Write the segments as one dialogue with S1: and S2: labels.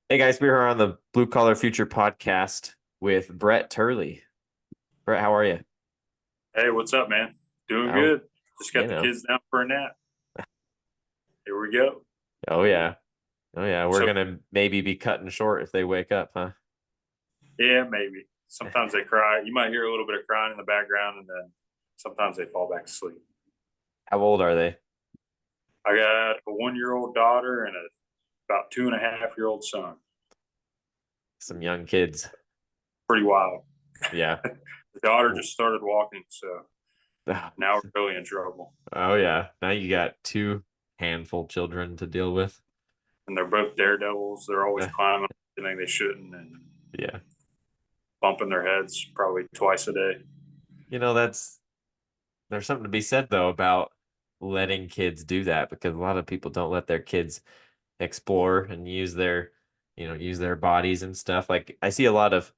S1: Hey guys, we're on the Blue Collar Future podcast with Brett Turley. Brett, how are you?
S2: Hey, what's up, man? Doing
S1: Oh,
S2: good. Just got the kids down for a nap. Here we go.
S1: oh yeah, oh yeah. We're
S2: So,
S1: gonna maybe be cutting short if they wake up, huh?
S2: yeah, maybe. Sometimes they cry. You might hear a little bit of crying in the background, and then sometimes they fall back asleep.
S1: How old are they?
S2: I got a 1 year old daughter and a about 2.5 year old son.
S1: Some young kids.
S2: Pretty wild.
S1: Yeah.
S2: The daughter
S1: Oh
S2: just started walking, so now we're really in trouble.
S1: oh, yeah. Now you got two handful children to deal with.
S2: And they're both daredevils. They're always climbing anything they shouldn't and
S1: Yeah.
S2: bumping their heads probably twice a day.
S1: That's there's something to be said though about letting kids do that because a lot of people don't let their kids explore and use their bodies and stuff. Like I see a lot of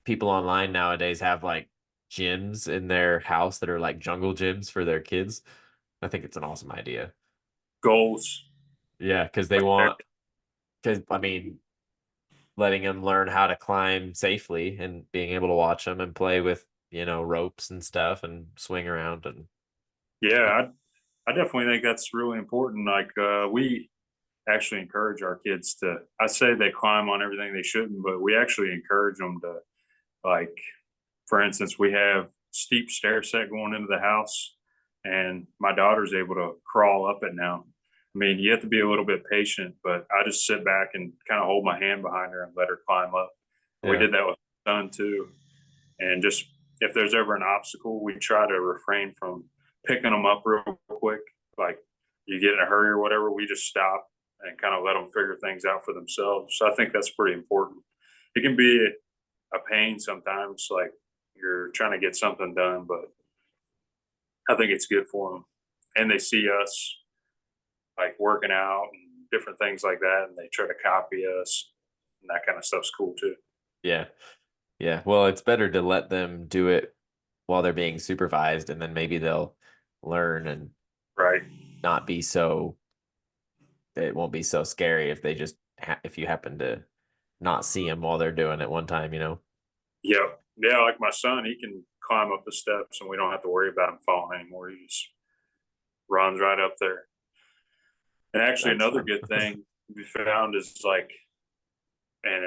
S1: people online nowadays have like gyms in their house that are like jungle gyms for their kids. I think it's an awesome idea.
S2: Goals.
S1: Yeah, because I mean, letting them learn how to climb safely and being able to watch them and play with, ropes and stuff and swing around and
S2: Yeah, I definitely think that's really important. Like we actually encourage our kids to. I say they climb on everything they shouldn't, but we actually encourage them to, like, for instance, we have steep stair set going into the house, and my daughter's able to crawl up it now. I mean, you have to be a little bit patient, but I just sit back and kind of hold my hand behind her and let her climb up. We
S1: yeah,
S2: did that with my son too, and just if there's ever an obstacle, we try to refrain from picking them up real quick. Like you get in a hurry or whatever, we just stop and kind of let them figure things out for themselves. So I think that's pretty important. It can be a pain sometimes, like you're trying to get something done, but I think it's good for them. And they see us like working out and different things like that, and they try to copy us, and that kind of stuff's cool too.
S1: yeah, yeah. Well, it's better to let them do it while they're being supervised, and then maybe they'll learn and
S2: Right.
S1: not be so it won't be so scary if they just if you happen to not see them while they're doing it one time,
S2: Yeah. Yeah. Like my son, he can climb up the steps and we don't have to worry about him falling anymore. He just runs right up there. And actually,
S1: That's
S2: another
S1: fun.
S2: good thing we found is like, and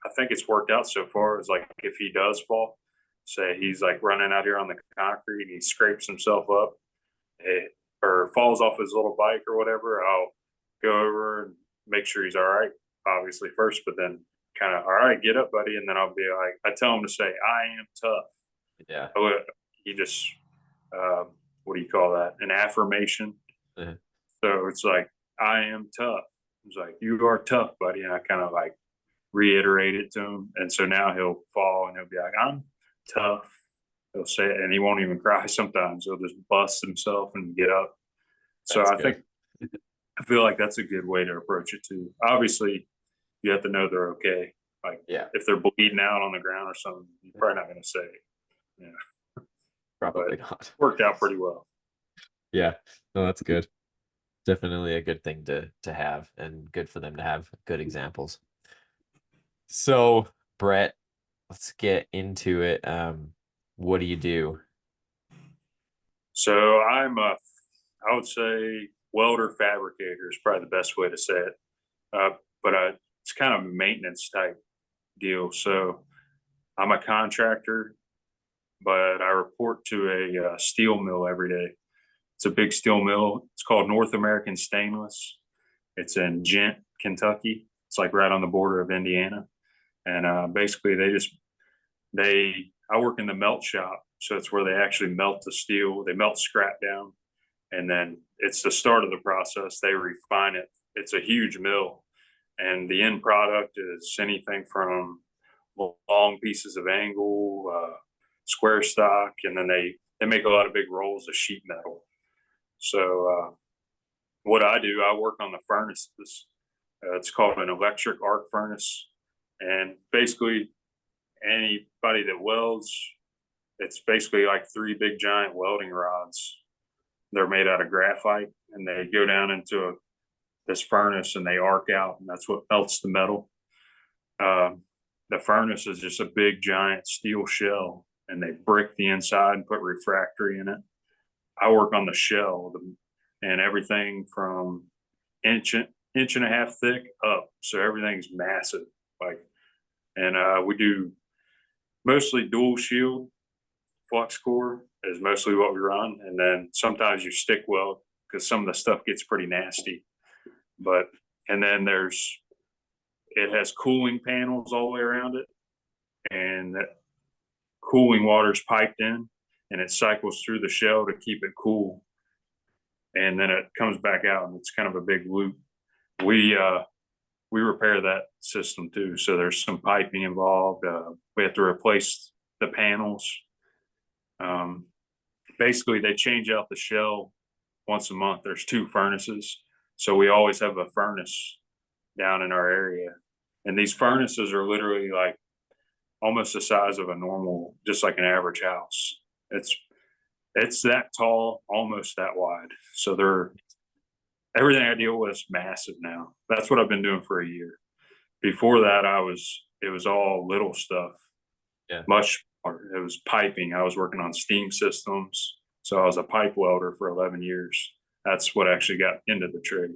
S2: I think it's worked out so far, is like if he does fall, say he's like running out here on the concrete and he scrapes himself up or falls off his little bike or whatever, I'll go over and make sure he's all right, obviously, first, but then kind of, all right, get up, buddy. And then I'll be like, I tell him to say, I am tough.
S1: Yeah.
S2: Oh, he just, what do you call that? An affirmation.
S1: Uh,
S2: So it's like, I am tough. He's like, you are tough, buddy. And I kind of like reiterate it to him. And so now he'll fall and he'll be like, I'm tough. He'll say it and he won't even cry sometimes. He'll just bust himself and get up. So
S1: That's
S2: I
S1: good.
S2: think, I feel like that's a good way to approach it too. Obviously, you have to know they're okay. Like
S1: Yeah,
S2: if they're bleeding out on the ground or something, you're probably not going to say, yeah, but
S1: probably not.
S2: worked out pretty well.
S1: Yeah. No, that's good. Definitely a good thing to have and good for them to have good examples. So, Brett, let's get into it. What do you do?
S2: So I would say welder fabricator is probably the best way to say it. But it's kind of maintenance type deal. So I'm a contractor, but I report to a steel mill every day. It's a big steel mill. It's called North American Stainless. It's in Gent, Kentucky. It's like right on the border of Indiana. And basically, I work in the melt shop. So it's where they actually melt the steel. They melt scrap down, and then it's the start of the process. They refine it. It's a huge mill, and the end product is anything from long pieces of angle, square stock, and then they make a lot of big rolls of sheet metal. So what I do, I work on the furnaces. It's called an electric arc furnace, and basically anybody that welds, it's basically like three big giant welding rods. They're made out of graphite, and they go down into this furnace and they arc out, and that's what melts the metal. Um, the furnace is just a big giant steel shell, and they brick the inside and put refractory in it. I work on the shell and everything from inch and a half thick up, so everything's massive. Like, and we do mostly dual shield flux core is mostly what we run, and then sometimes you stick weld because some of the stuff gets pretty nasty. But and then it has cooling panels all the way around it, and that cooling water is piped in, and it cycles through the shell to keep it cool, and then it comes back out, and it's kind of a big loop. We repair that system too, so there's some piping involved. We have to replace the panels. Basically, they change out the shell once a month. There's 2 furnaces, so we always have a furnace down in our area, and these furnaces are literally like almost the size of a normal, just like an average house. It's that tall, almost that wide. So everything I deal with is massive now. That's what I've been doing for a year. Before that, it was all little stuff.
S1: Yeah.
S2: Much more. It was piping. I was working on steam systems. So I was a pipe welder for 11 years. That's what actually got into the trade.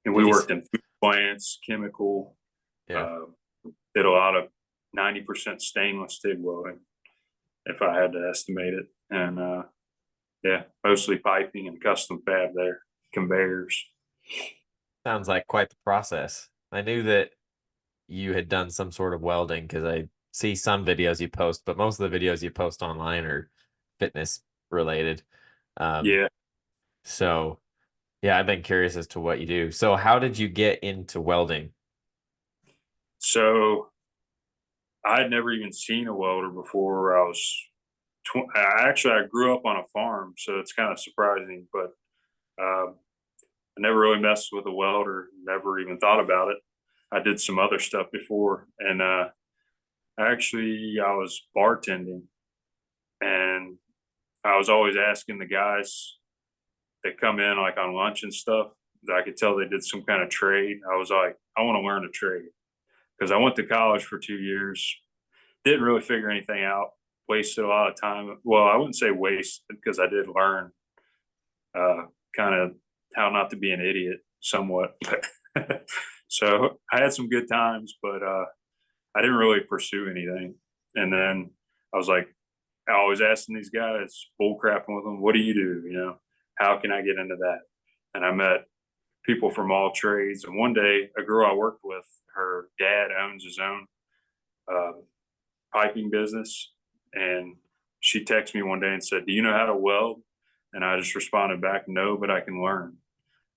S2: And we worked in food plants, chemical,
S1: Yeah.
S2: did a lot of 90% stainless TIG welding, if I had to estimate it. And yeah, mostly piping and custom fab there, conveyors.
S1: Sounds like quite the process. I knew that you had done some sort of welding because I see some videos you post, but most of the videos you post online are fitness related.
S2: Yeah.
S1: So yeah, I've been curious as to what you do. So how did you get into welding?
S2: So I had never even seen a welder before. I grew up on a farm, so it's kind of surprising, but I never really messed with a welder, never even thought about it. I did some other stuff before, and I was bartending, and I was always asking the guys that come in like on lunch and stuff that I could tell they did some kind of trade. I was like, I want to learn a trade because I went to college for 2 years, didn't really figure anything out, wasted a lot of time. Well, I wouldn't say waste because I did learn kind of how not to be an idiot somewhat. So I had some good times, but I didn't really pursue anything. And then I was like, I was asking these guys, bull crapping with them, what do you do? You know, how can I get into that? And I met people from all trades. And one day, a girl I worked with, her dad owns his own uh, piping business. And she texted me one day and said, do you know how to weld? And I just responded back, no, but I can learn.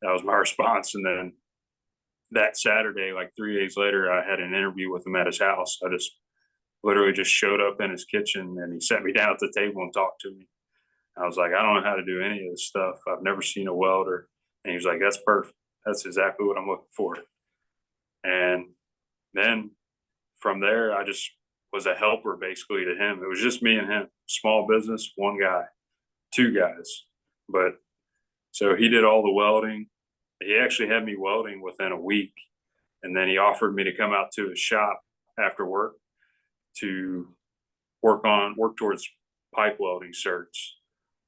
S2: That was my response. And then that Saturday, like 3 days later, I had an interview with him at his house. I just literally just showed up in his kitchen and he sat me down at the table and talked to me. I was like, I don't know how to do any of this stuff. I've never seen a welder. And he was like, that's perfect. That's exactly what I'm looking for. And then from there, I just was a helper basically to him. It was just me and him, small business, one guy, 2 guys. But so he did all the welding. He actually had me welding within a week. And then he offered me to come out to his shop after work to work towards pipe welding certs.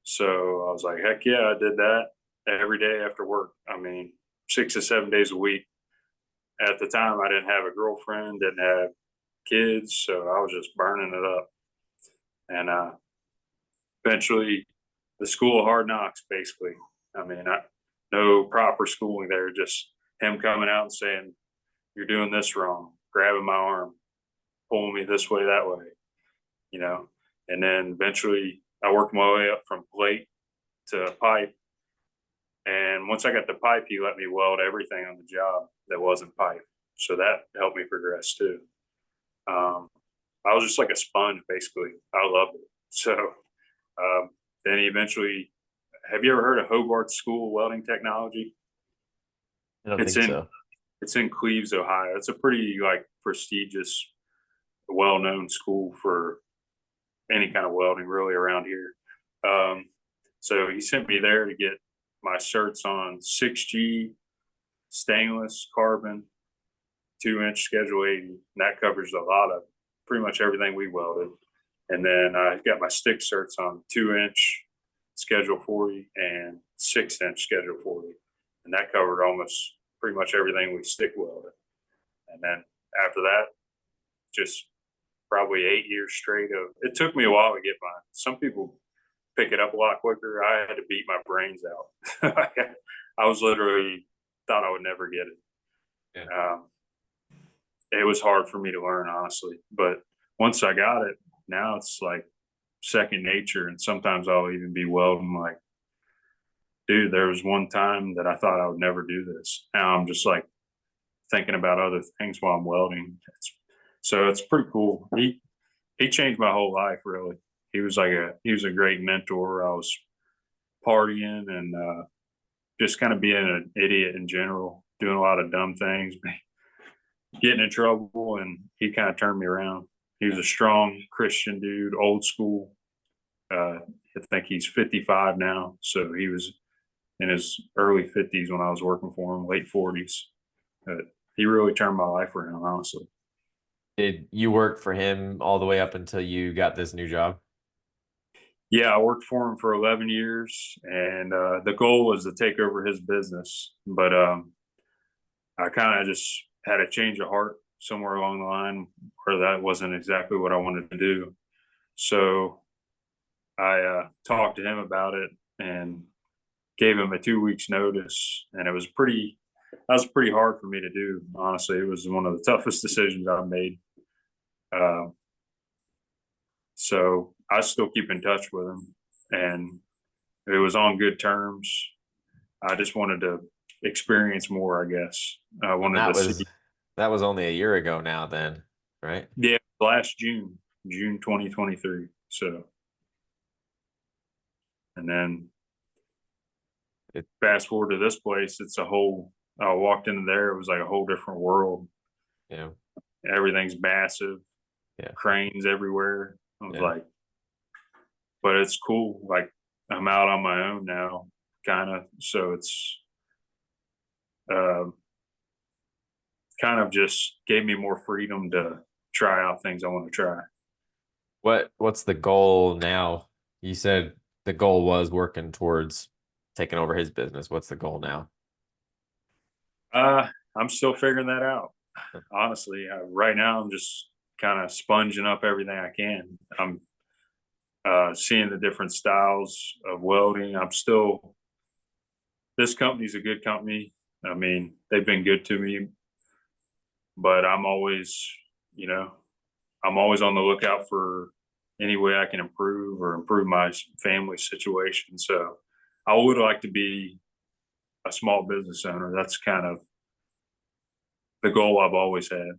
S2: So I was like, heck yeah, I did that every day after work. I mean, 6 to 7 days a week. At the time, I didn't have a girlfriend, didn't have kids, so I was just burning it up. And eventually, the school of hard knocks, basically. I mean, no proper schooling there, just him coming out and saying, you're doing this wrong, grabbing my arm, pulling me this way, that way, you know. And then eventually, I worked my way up from plate to pipe. And once I got the pipe, he let me weld everything on the job that wasn't pipe. So that helped me progress too. I was just like a sponge, basically. I loved it. So then he eventually, have you ever heard of Hobart School of Welding Technology?
S1: I don't
S2: It's
S1: think
S2: in
S1: so.
S2: it's in Cleves, Ohio. It's a pretty like prestigious, well-known school for any kind of welding really around here. So he sent me there to get my certs on 6G, stainless, carbon, 2-inch Schedule 80. And that covers a lot of pretty much everything we welded. And then I got my stick certs on 2-inch Schedule 40 and 6-inch Schedule 40. And that covered almost pretty much everything we stick welded. And then after that, just probably 8 years straight of it. Took me a while to get mine. Some people pick it up a lot quicker. I had to beat my brains out. I was literally thought I would never get it.
S1: Yeah.
S2: It was hard for me to learn, honestly. But once I got it, now it's like second nature. And sometimes I'll even be welding like, dude, there was one time that I thought I would never do this. Now I'm just like thinking about other things while I'm welding. So it's pretty cool. He changed my whole life, really. He was a great mentor. I was partying and just kind of being an idiot in general, doing a lot of dumb things, getting in trouble, and he kind of turned me around. He was a strong Christian dude, old school. I think he's 55 now, so he was in his early 50s when I was working for him, late 40s. He really turned my life around, honestly.
S1: Did you work for him all the way up until you got this new job?
S2: Yeah, I worked for him for 11 years, and the goal was to take over his business. But I kind of just had a change of heart somewhere along the line where that wasn't exactly what I wanted to do. So I talked to him about it and gave him a 2 weeks notice, and that was pretty hard for me to do. Honestly, it was one of the toughest decisions I've made. Uh, so I still keep in touch with him, and it was on good terms. I just wanted to experience more, I guess. I
S1: And
S2: wanted to see.
S1: that was only a year ago now then, right?
S2: Yeah, last June 2023. So, and then fast forward to this place, it's a whole. I walked into there, it was like a whole different world.
S1: Yeah.
S2: Everything's massive,
S1: Yeah.
S2: cranes everywhere. I was
S1: Yeah.
S2: like, but it's cool. Like I'm out on my own now, kind of. So it's uh, kind of just gave me more freedom to try out things I want to try.
S1: What's the goal now? You said the goal was working towards taking over his business. What's the goal now?
S2: I'm still figuring that out. Honestly, right now I'm just kind of sponging up everything I can. I'm seeing the different styles of welding. This company's a good company. I mean, they've been good to me, but you know, I'm always on the lookout for any way I can improve or improve my family situation. So I would like to be a small business owner. That's kind of the goal I've always had.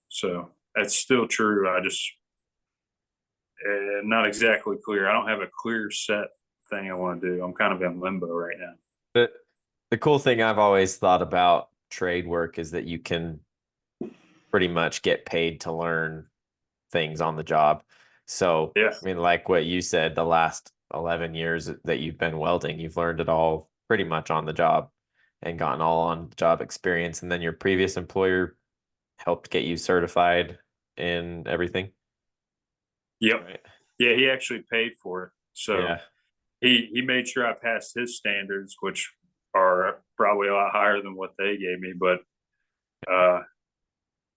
S2: So that's still true. I just not exactly clear. I don't have a clear set thing I want to do. I'm kind of in limbo right now.
S1: The the cool thing I've always thought about trade work is that you can pretty much get paid to learn things on the job. So,
S2: Yeah.
S1: I mean, like what you said, the last 11 years that you've been welding, you've learned it all pretty much on the job and gotten all on job experience. And then your previous employer helped get you certified in everything,
S2: Yep.
S1: right?
S2: Yeah. He actually paid for it. So
S1: Yeah.
S2: he made sure I passed his standards, which are probably a lot higher than what they gave me. But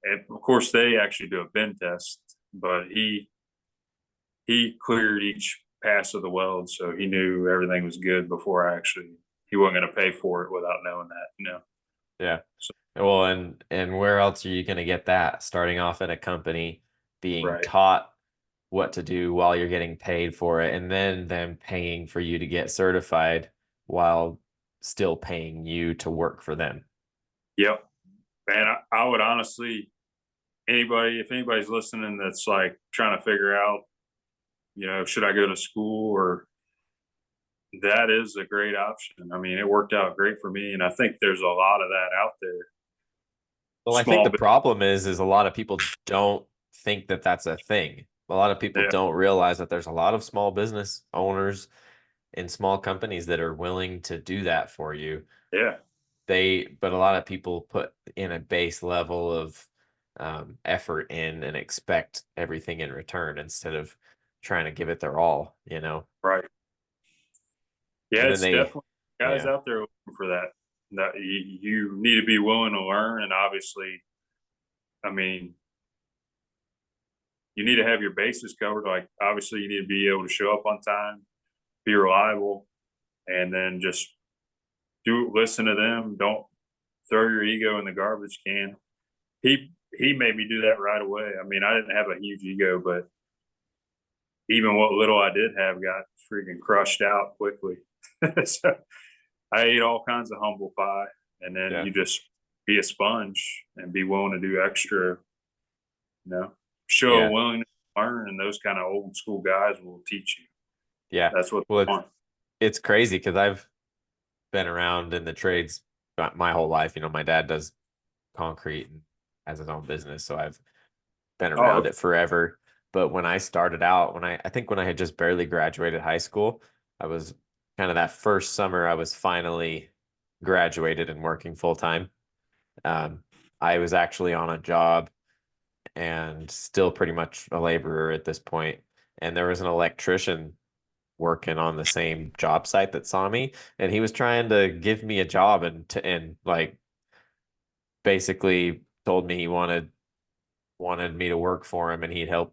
S2: and of course, they actually do a bend test, but he cleared each pass of the weld, so he knew everything was good before he wasn't going to pay for it without knowing that.
S1: Yeah.
S2: So,
S1: Well, and where else are you going to get that? Starting off in a company, being
S2: right.
S1: taught what to do while you're getting paid for it, and then them paying for you to get certified while still paying you to work for them.
S2: Yep. And I would honestly, if anybody's listening that's like trying to figure out, should I go to school or that is a great option. I mean, it worked out great for me. And I think there's a lot of that out there.
S1: Well, I think
S2: Small
S1: the
S2: bit.
S1: problem is a lot of people don't think that that's a thing. A lot of people
S2: Yeah.
S1: don't realize that there's a lot of small business owners in small companies that are willing to do that for you.
S2: Yeah.
S1: but a lot of people put in a base level of effort in and expect everything in return instead of trying to give it their all, you know.
S2: Right. Yeah,
S1: And then
S2: it's
S1: they,
S2: definitely guys
S1: yeah,
S2: out there looking for that. That you need to be willing to learn, and obviously, I mean, you need to have your bases covered. Like, obviously, you need to be able to show up on time, be reliable, and then just listen to them. Don't throw your ego in the garbage can. He made me do that right away. I mean, I didn't have a huge ego, but even what little I did have got freaking crushed out quickly. So I ate all kinds of humble pie, and then
S1: yeah,
S2: you just be a sponge and be willing to do extra, you know, show a
S1: yeah,
S2: willingness to learn, and those kind of old school guys will teach you.
S1: yeah.
S2: That's what
S1: Well,
S2: they want.
S1: it's crazy because I've been around in the trades my whole life. You know, my dad does concrete and has his own business, so I've been
S2: Oh,
S1: around it forever. But when I started out, I think when I had just barely graduated high school, I was kind of that first summer I was finally graduated and working full time. Um, I was actually on a job and still pretty much a laborer at this point. And there was an electrician working on the same job site that saw me, and he was trying to give me a job and like basically told me he wanted me to work for him and he'd help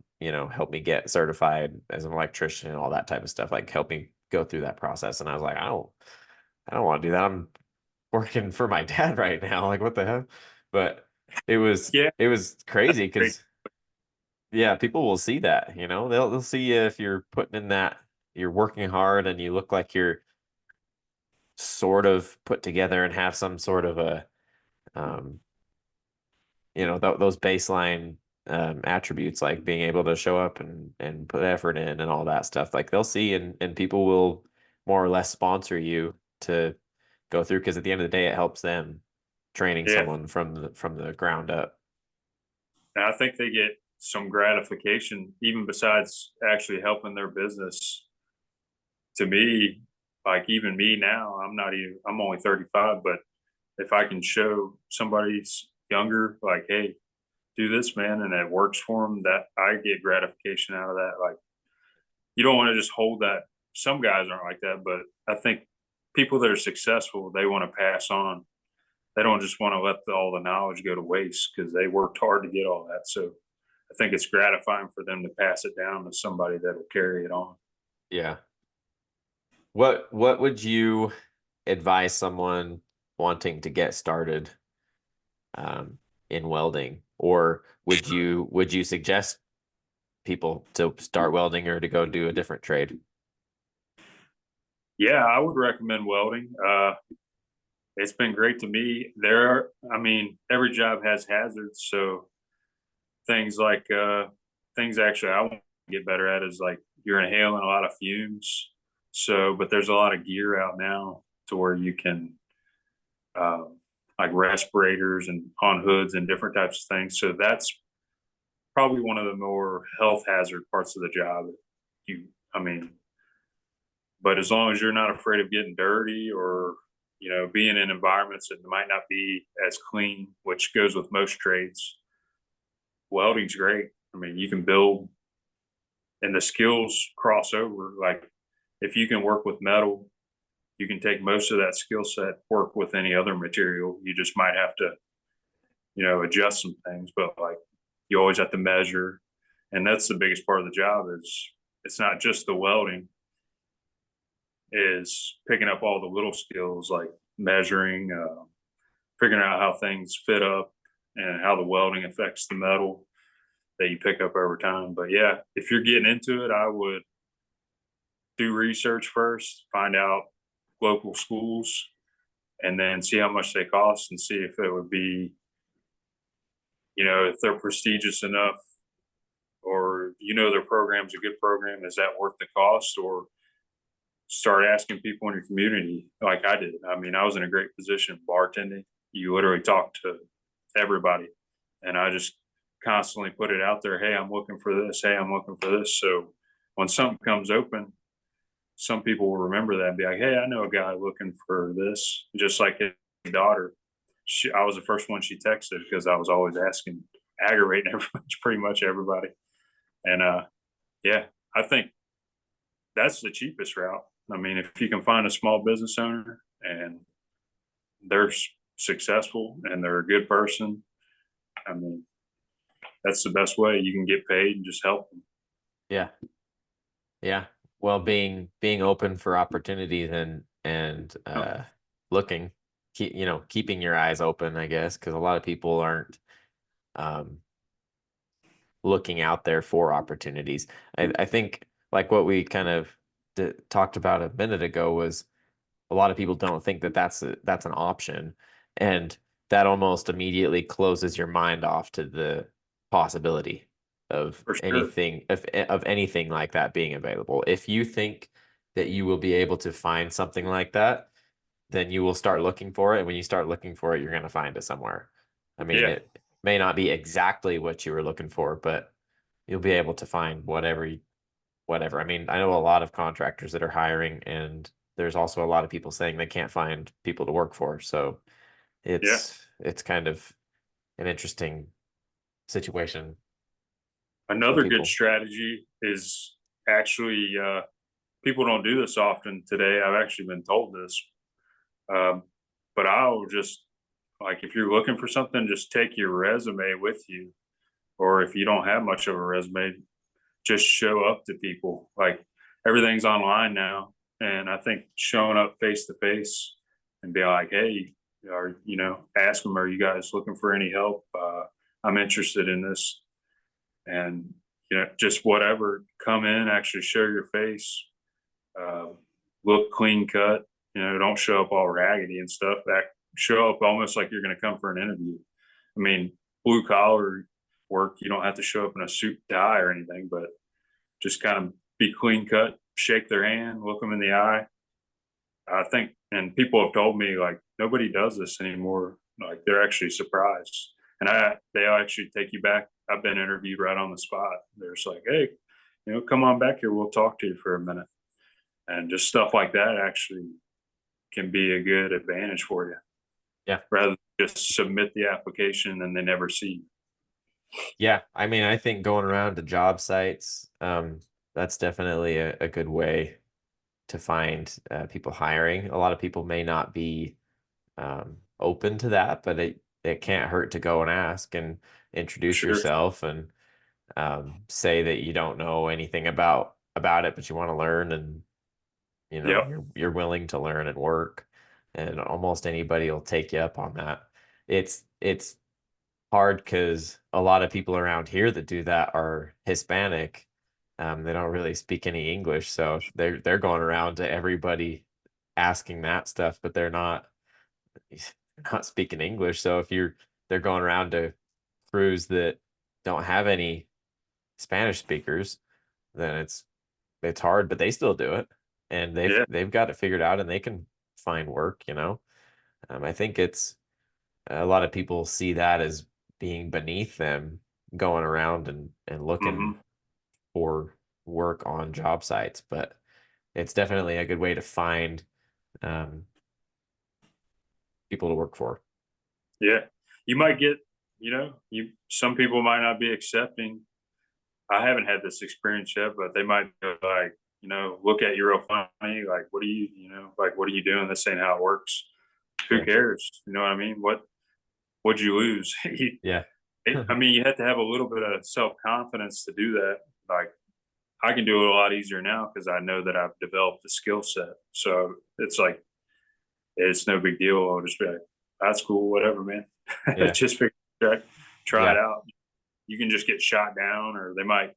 S1: me get certified as an electrician and all that type of stuff, like help me go through that process. And I was like, I don't want to do that. I'm working for my dad right now. Like, what the hell? But it was
S2: yeah,
S1: it was
S2: that's
S1: crazy
S2: great.
S1: because yeah, people will see that, they'll see you if you're putting in that, you're working hard and you look like you're sort of put together and have some sort of a um those baseline attributes like being able to show up and put effort in and all that stuff. Like they'll see and people will more or less sponsor you to go through because at the end of the day, it helps them training
S2: Yeah,
S1: someone from the ground up.
S2: and I think they get some gratification even besides actually helping their business. To me, like even me now, I'm only 35, but if I can show somebody's younger, like, hey, do this, man, and it works for them, that I get gratification out of that. Like, you don't want to just hold that. Some guys aren't like that, but I think people that are successful, they want to pass on. They don't just want to let all the knowledge go to waste because they worked hard to get all that. So I think it's gratifying for them to pass it down to somebody that will carry it on.
S1: Yeah. What would you advise someone wanting to get started um, in welding, or would you suggest people to start welding or to go do a different trade?
S2: Yeah, I would recommend welding. It's been great to me. I mean, every job has hazards. So things like, things actually I want to get better at is like you're inhaling a lot of fumes. So, but there's a lot of gear out now to where you can, like respirators and on hoods and different types of things. So that's probably one of the more health hazard parts of the job. You, I mean, but as long as you're not afraid of getting dirty or, being in environments that might not be as clean, which goes with most trades, welding's great. I mean, you can build and the skills cross over. Like if you can work with metal, you can take most of that skill set, work with any other material. You just might have to, adjust some things, but like you always have to measure. And that's the biggest part of the job is it's not just the welding, is picking up all the little skills like measuring, figuring out how things fit up and how the welding affects the metal that you pick up over time. But yeah, if you're getting into it, I would do research first, find out local schools, and then see how much they cost and see if it would be, if they're prestigious enough or their program's a good program. Is that worth the cost? Or start asking people in your community like I did. I mean, I was in a great position bartending. You literally talk to everybody. And I just constantly put it out there. Hey, I'm looking for this. Hey, I'm looking for this. So when something comes open, some people will remember that and be like, hey, I know a guy looking for this. Just like if daughter, I was the first one she texted because I was always aggravating pretty much everybody. And yeah, I think that's the cheapest route. I mean, if you can find a small business owner and they're successful and they're a good person, I mean, that's the best way you can get paid and just help them.
S1: Yeah. Yeah. Well, being open for opportunities and looking, keeping your eyes open, I guess, because a lot of people aren't um looking out there for opportunities. I think like what we kind of talked about a minute ago was a lot of people don't think that that's an option, and that almost immediately closes your mind off to the possibility of
S2: For sure.
S1: anything like that being available. If you think that you will be able to find something like that, then you will start looking for it. And when you start looking for it, you're going to find it somewhere. I mean,
S2: Yeah.
S1: it may not be exactly what you were looking for, but you'll be able to find whatever. I mean, I know a lot of contractors that are hiring, and there's also a lot of people saying they can't find people to work for. So
S2: Yeah.
S1: it's kind of an interesting situation for
S2: Another good
S1: people.
S2: strategy is actually, people don't do this often today. I've actually been told this. Um, but I'll just, like, if you're looking for something, just take your resume with you. Or if you don't have much of a resume, just show up to people. Like, everything's online now. And I think showing up face to face and be like, hey, or, ask them, are you guys looking for any help? I'm interested in this. And, just whatever, come in, actually show your face, uh, look clean cut, don't show up all raggedy and stuff. That show up almost like you're going to come for an interview. I mean, blue collar work, you don't have to show up in a suit tie or anything, but just kind of be clean cut, shake their hand, look them in the eye. I think, and people have told me like nobody does this anymore. Like they're actually surprised, and they'll actually take you back. I've been interviewed right on the spot. They're just like, hey, come on back here. We'll talk to you for a minute, and just stuff like that actually can be a good advantage for you,
S1: Yeah.
S2: rather than just submit the application and they never see you.
S1: Yeah. I mean, I think going around to job sites, that's definitely a good way to find people hiring. A lot of people may not be open to that, but it can't hurt to go and ask and
S2: For
S1: introduce
S2: sure.
S1: yourself and say that you don't know anything about it, but you want to learn, and
S2: Yep.
S1: you're willing to learn and work, and almost anybody will take you up on that. It's hard because a lot of people around here that do that are Hispanic. They don't really speak any English, so they're going around to everybody asking that stuff, but they're not speaking English. So if they're going around to crews that don't have any Spanish speakers, then it's hard, but they still do it, and
S2: Yeah.
S1: they've got it figured out, and they can find work. I think it's a lot of people see that as being beneath them, going around and looking
S2: Hmm.
S1: for work on job sites, but it's definitely a good way to find um, people to work for.
S2: Yeah. You might get, some people might not be accepting. I haven't had this experience yet, but they might go like, look at you real funny, like, what are you doing? This ain't how it works. Who
S1: Sure.
S2: cares? You know what I mean? What'd you lose?
S1: Yeah.
S2: I mean, you have to have a little bit of self confidence to do that. Like, I can do it a lot easier now because I know that I've developed the skill set. So it's like, it's no big deal. I'll just be like, that's cool, whatever, man.
S1: Yeah.
S2: Just try it
S1: Yeah.
S2: out. You can just get shot down, or they might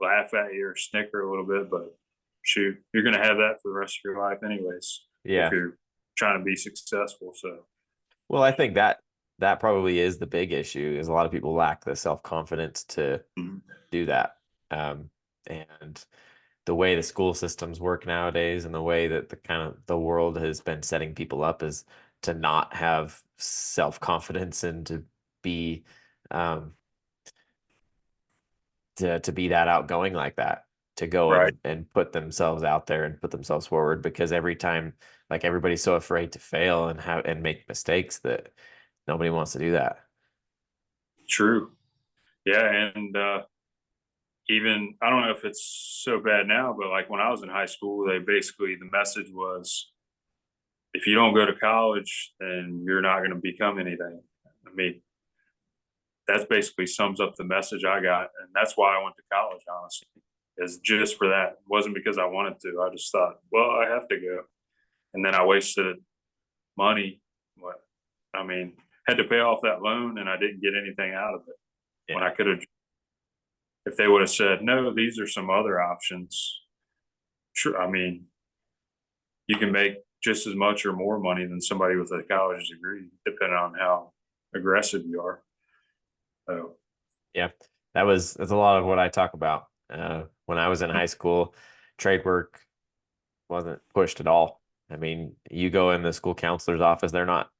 S2: laugh at you or snicker a little bit, but shoot, you're going to have that for the rest of your life, anyways, if
S1: Yeah.
S2: you're trying to be successful. So,
S1: Well, I think that probably is the big issue is a lot of people lack the self-confidence to
S2: mhm.
S1: do that. And the way the school systems work nowadays and the way that the kind of the world has been setting people up is to not have self-confidence and to be um to be that outgoing like that, to go
S2: Right.
S1: and put themselves out there and put themselves forward, because every time like everybody's so afraid to fail and have and make mistakes that nobody wants to do that.
S2: True. Yeah, and even I don't know if it's so bad now, but like when I was in high school, they basically the message was if you don't go to college, then you're not going to become anything. I mean, that basically sums up the message I got, and that's why I went to college. Honestly, is just for that. It wasn't because I wanted to. I just thought, well, I have to go, and then I wasted money. What I mean, had to pay off that loan, and I didn't get anything out of it when
S1: Yeah.
S2: I could have. If they would have said, no, these are some other options. Sure, I mean, you can make just as much or more money than somebody with a college degree, depending on how aggressive you are. So,
S1: Yeah. That's a lot of what I talk about. When I was in high school, trade work wasn't pushed at all. I mean, you go in the school counselor's office, they're not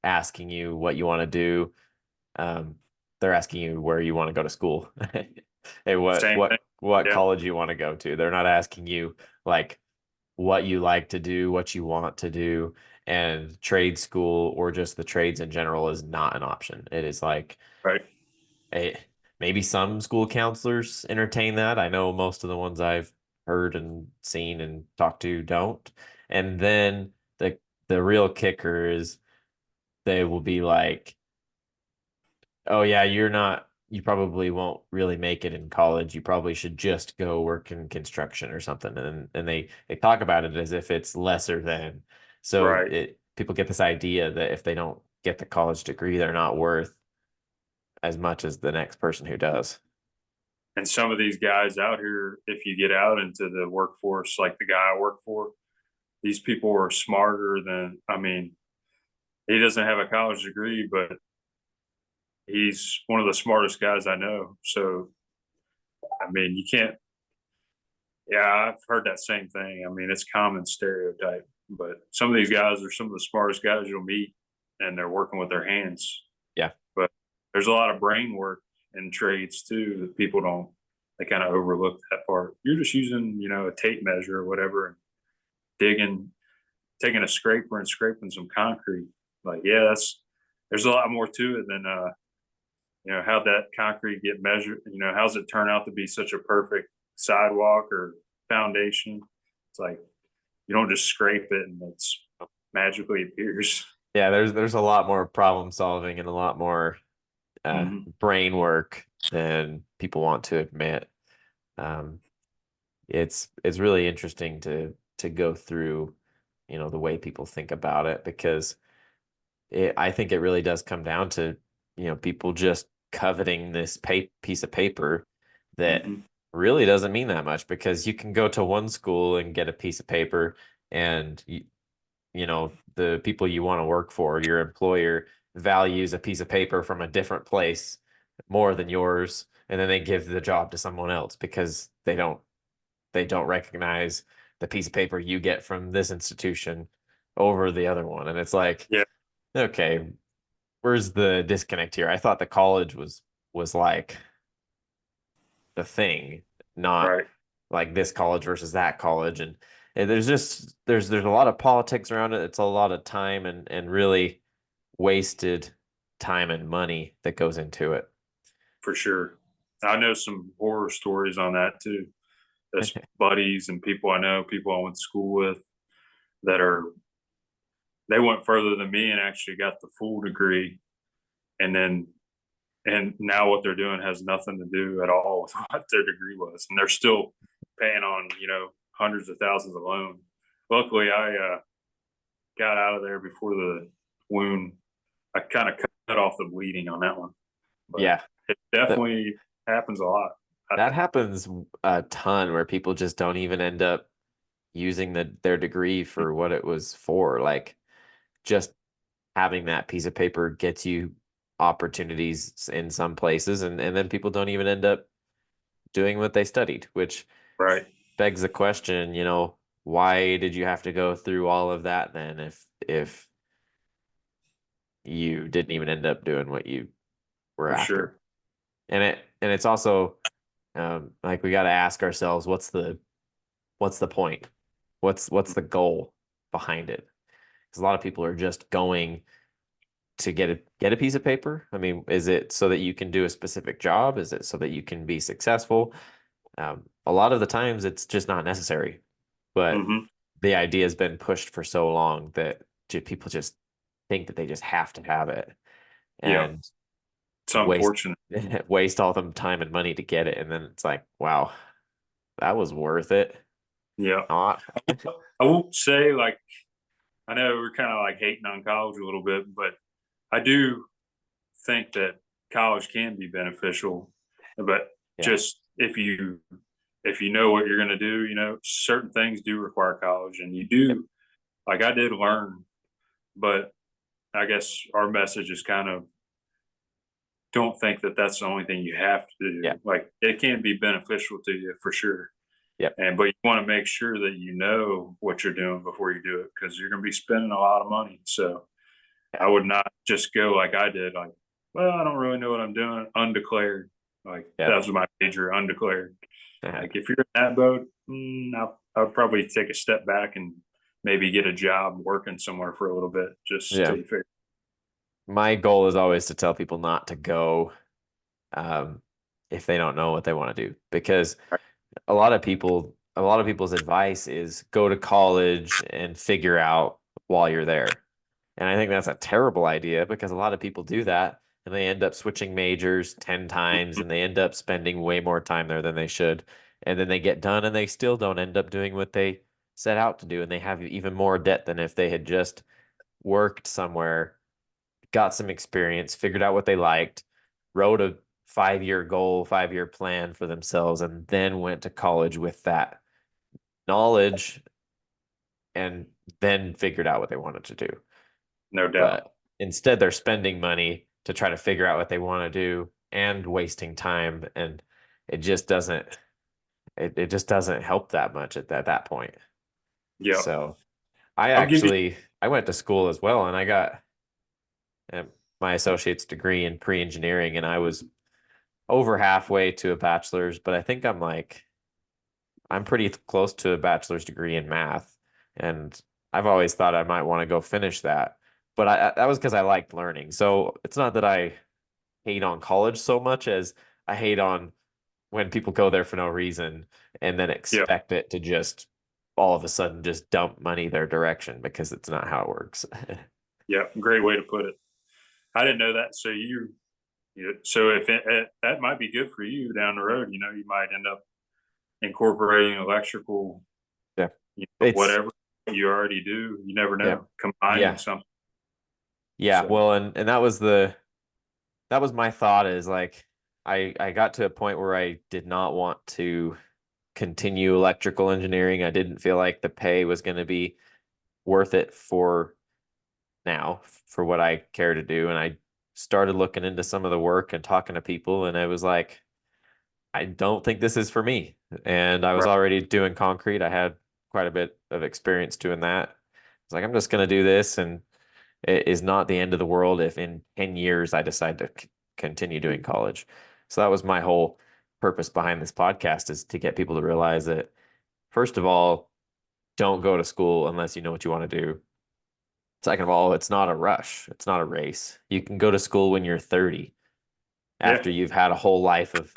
S1: asking you what you want to do. Um, they're asking you where you want to go to school. Hey,
S2: same thing.
S1: what
S2: Yeah,
S1: college you want to go to. They're not asking you like what you like to do, what you want to do. And trade school or just the trades in general is not an option. It is like
S2: right.
S1: a maybe some school counselors entertain that. I know most of the ones I've heard and seen and talked to don't. And then the real kicker is they will be like, oh yeah, you probably won't really make it in college. You probably should just go work in construction or something. And they talk about it as if it's lesser than. So
S2: Right.
S1: it people get this idea that if they don't get the college degree, they're not worth as much as the next person who does.
S2: And some of these guys out here, if you get out into the workforce, like the guy I work for, these people are smarter than, I mean, he doesn't have a college degree, but he's one of the smartest guys I know. So, I mean, you can't, yeah, I've heard that same thing. I mean, it's common stereotype, but some of these guys are some of the smartest guys you'll meet, and they're working with their hands.
S1: Yeah.
S2: But there's a lot of brain work in trades too that people don't, they kind of overlook that part. You're just using, a tape measure or whatever, and digging, taking a scraper and scraping some concrete. Like, yeah, there's a lot more to it than, how'd that concrete get measured? How's it turn out to be such a perfect sidewalk or foundation? It's like, you don't just scrape it and it's magically appears.
S1: Yeah, there's a lot more problem solving and a lot more
S2: Mm-hmm.
S1: brain work than people want to admit. Um, it's really interesting to go through, the way people think about it because I think it really does come down to, people just coveting this piece of paper that
S2: Mm-hmm.
S1: really doesn't mean that much because you can go to one school and get a piece of paper and the people you want to work for, your employer values a piece of paper from a different place more than yours, and then they give the job to someone else because they don't recognize the piece of paper you get from this institution over the other one. And it's like,
S2: Yeah,
S1: okay, where's the disconnect here? I thought the college was like the thing, not
S2: right,
S1: like this college versus that college. And there's a lot of politics around it. It's a lot of time and really wasted time and money that goes into it.
S2: for sure. I know some horror stories on that too. That's buddies and people I know, people I went to school with that they went further than me and actually got the full degree. And now what they're doing has nothing to do at all with what their degree was. And they're still paying on, hundreds of thousands of loan. Luckily, I got out of there before the wound. I kind of cut off the bleeding on that one, but
S1: Yeah,
S2: it
S1: that
S2: definitely happens a lot, I
S1: that
S2: think.
S1: happens a ton where people just don't even end up using their degree for what it was for. Like just having that piece of paper gets you opportunities in some places and then people don't even end up doing what they studied, which
S2: Right.
S1: begs the question, why did you have to go through all of that then if you didn't even end up doing what you were
S2: For
S1: after?
S2: sure.
S1: And it's also like we got to ask ourselves what's the point? What's the goal behind it. Because a lot of people are just going to get a piece of paper. I mean, is it so that you can do a specific job? Is it so that you can be successful? A lot of the times it's just not necessary, but
S2: Hmm.
S1: the idea has been pushed for so long that people just think that they just have to have it
S2: Yeah,
S1: and
S2: it's
S1: waste
S2: unfortunate.
S1: waste all the time and money to get it. And then it's like, wow, that was worth it.
S2: Yeah,
S1: Not.
S2: I won't say like I know we're kind of like hating on college a little bit, but I do think that college can be beneficial. But
S1: Yeah.
S2: just if you know what you're going to do, certain things do require college, and you
S1: Yep.
S2: do like I did learn, but I guess our message is kind of don't think that that's the only thing you have to
S1: Yeah.
S2: do. Like it can be beneficial to you for sure.
S1: Yep.
S2: But you want to make sure that you know what you're doing before you do it because you're going to be spending a lot of money. So
S1: Yeah.
S2: I would not just go like I did, like, well, I don't really know what I'm doing, undeclared. Like
S1: Yeah.
S2: that was my major, undeclared.
S1: Uh,
S2: Like if you're in that boat, I'll probably take a step back and maybe get a job working somewhere for a little bit just
S1: yeah.
S2: till you figure.
S1: My goal is always to tell people not to go um, if they don't know what they want to do, because a lot of people's advice is go to college and figure out while you're there. And I think that's a terrible idea because a lot of people do that and they end up switching majors 10 times and they end up spending way more time there than they should. And then they get done and they still don't end up doing what they set out to do. And they have even more debt than if they had just worked somewhere, got some experience, figured out what they liked, wrote a 5-year goal, 5-year plan for themselves, and then went to college with that knowledge and then figured out what they wanted to do.
S2: No doubt.
S1: But instead, they're spending money to try to figure out what they want to do and wasting time. And it just doesn't, it just doesn't help that much at that point.
S2: Yeah.
S1: So
S2: I'll give you.
S1: I went to school as well and I got um, my associate's degree in pre-engineering and I was over halfway to a bachelor's, but I think I'm pretty close to a bachelor's degree in math, and I've always thought I might want to go finish that. But that was because I liked learning. So it's not that I hate on college so much as I hate on when people go there for no reason and then
S2: Yeah.
S1: expect it to just all of a sudden just dump money their direction because it's not how it works.
S2: Yeah. Great way to put it. I didn't know that. So so if that might be good for you down the road, you might end up incorporating electrical,
S1: Yeah. It's
S2: whatever you already do. You never
S1: yeah.
S2: know. Combining
S1: Yeah.
S2: something.
S1: Yeah.
S2: So
S1: Well, and that was my thought is like I got to a point where I did not want to continue electrical engineering. I didn't feel like the pay was going to be worth it for now for what I care to do. And I started looking into some of the work and talking to people, and I was like, I don't think this is for me. And I was
S2: right.
S1: already doing concrete. I had quite a bit of experience doing that. I was like, I'm just going to do this, and it is not the end of the world if in 10 years I decide to continue doing college. So that was my whole purpose behind this podcast is to get people to realize that, first of all, don't go to school unless you know what you want to do. Second of all, it's not a rush. It's not a race. You can go to school when you're 30
S2: Yeah.
S1: after you've had a whole life of